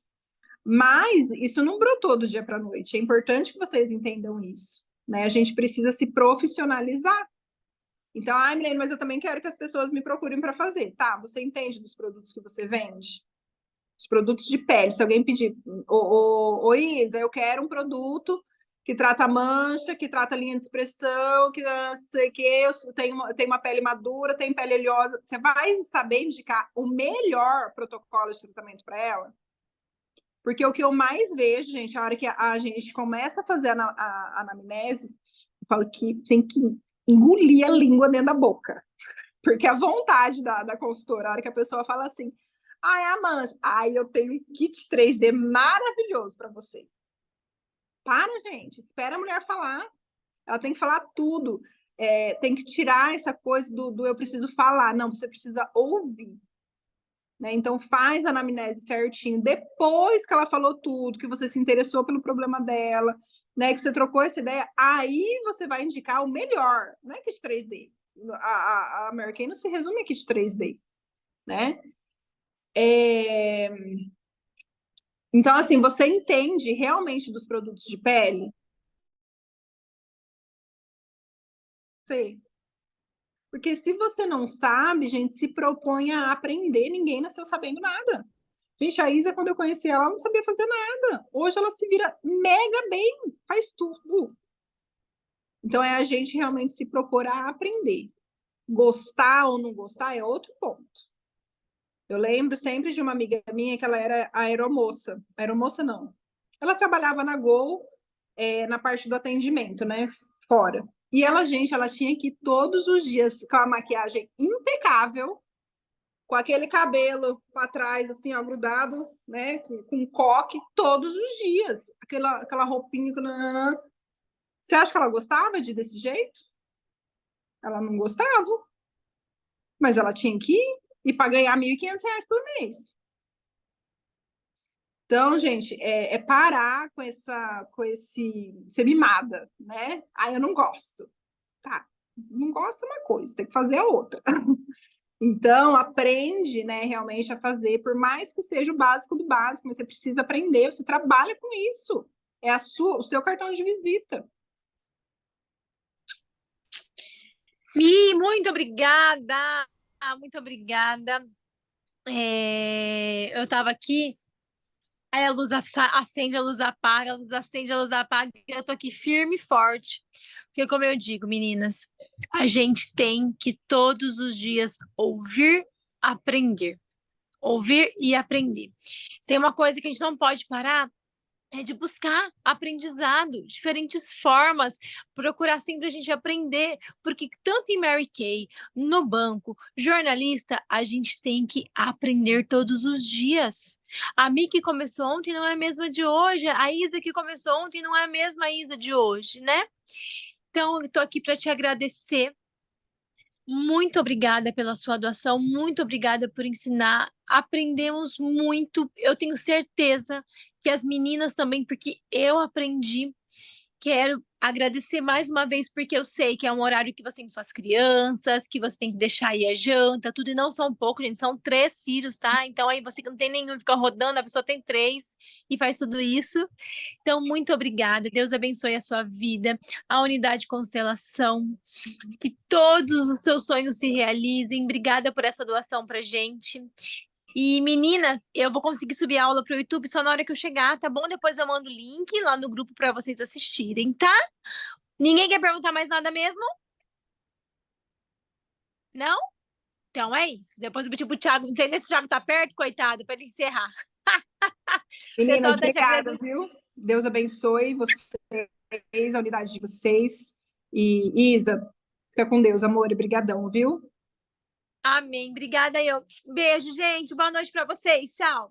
Mas isso não brotou do dia para a noite. É importante que vocês entendam isso, né? A gente precisa se profissionalizar. Então, Milene, mas eu também quero que as pessoas me procurem para fazer. Tá, você entende dos produtos que você vende? Os produtos de pele. Se alguém pedir, ô Isa, eu quero um produto que trata mancha, que trata linha de expressão, que não sei o que, eu tenho uma pele madura, tenho pele oleosa. Você vai saber indicar o melhor protocolo de tratamento para ela? Porque o que eu mais vejo, gente, a hora que a gente começa a fazer a anamnese, eu falo que tem que engolir a língua dentro da boca. Porque a vontade da consultora, a hora que a pessoa fala assim, Amanda, eu tenho um kit 3D maravilhoso para você. Para, gente, espera a mulher falar. Ela tem que falar tudo. Tem que tirar essa coisa do eu preciso falar. Não, você precisa ouvir. Né? Então, faz a anamnese certinho. Depois que ela falou tudo, que você se interessou pelo problema dela, né? Que você trocou essa ideia, aí você vai indicar o melhor. Não é kit 3D. A Mary Kay não se resume a kit 3D. Né? Então, assim, você entende realmente dos produtos de pele? Sim. Porque se você não sabe, gente, se propõe a aprender, ninguém nasceu sabendo nada. Gente, a Isa, quando eu conheci ela, ela não sabia fazer nada. Hoje ela se vira mega bem, faz tudo. Então é a gente realmente se propor a aprender. Gostar ou não gostar é outro ponto. Eu lembro sempre de uma amiga minha que ela era aeromoça. Aeromoça não. Ela trabalhava na Gol, na parte do atendimento, né? Fora. E ela, gente, ela tinha que ir todos os dias com a maquiagem impecável, com aquele cabelo para trás, assim, ó, grudado, né? Com coque, todos os dias. Aquela roupinha. Você acha que ela gostava desse jeito? Ela não gostava. Mas ela tinha que ir. E para ganhar R$ 1.500 por mês. Então, gente, parar com esse ser mimada, né? Eu não gosto. Tá, não gosta uma coisa, tem que fazer a outra. Então, aprende, né, realmente a fazer, por mais que seja o básico do básico, mas você precisa aprender, você trabalha com isso. É o seu cartão de visita. Mi, muito obrigada. Muito obrigada. Eu estava aqui, aí a luz acende, a luz apaga, a luz acende, a luz apaga, e eu tô aqui firme e forte. Porque, como eu digo, meninas, a gente tem que todos os dias ouvir, aprender. Ouvir e aprender. Tem uma coisa que a gente não pode parar, é de buscar aprendizado, diferentes formas, procurar sempre a gente aprender, porque tanto em Mary Kay, no banco, jornalista, a gente tem que aprender todos os dias. A Mi que começou ontem não é a mesma de hoje, a Isa que começou ontem não é a mesma Isa de hoje, né? Então, eu tô aqui para te agradecer. Muito obrigada pela sua doação, muito obrigada por ensinar. Aprendemos muito. Eu tenho certeza que as meninas também, porque eu aprendi. Quero agradecer mais uma vez, porque eu sei que é um horário que você tem suas crianças, que você tem que deixar aí a janta, tudo, e não são poucos, gente, são 3 filhos, tá? Então aí você que não tem nenhum, fica rodando, a pessoa tem 3 e faz tudo isso. Então, muito obrigada, Deus abençoe a sua vida, a Unidade Constelação, que todos os seus sonhos se realizem. Obrigada por essa doação pra gente. E meninas, eu vou conseguir subir a aula para o YouTube só na hora que eu chegar, tá bom? Depois eu mando o link lá no grupo para vocês assistirem, tá? Ninguém quer perguntar mais nada mesmo? Não? Então é isso. Depois eu pedi pro Thiago, não sei nem se o Thiago tá perto, coitado, para ele encerrar. O pessoal Meninas, tá te obrigada, agradecendo. viu? Deus abençoe vocês, a unidade de vocês. E Isa, fica com Deus, amor, e brigadão, viu? Amém. Obrigada, eu. Beijo, gente. Boa noite para vocês. Tchau.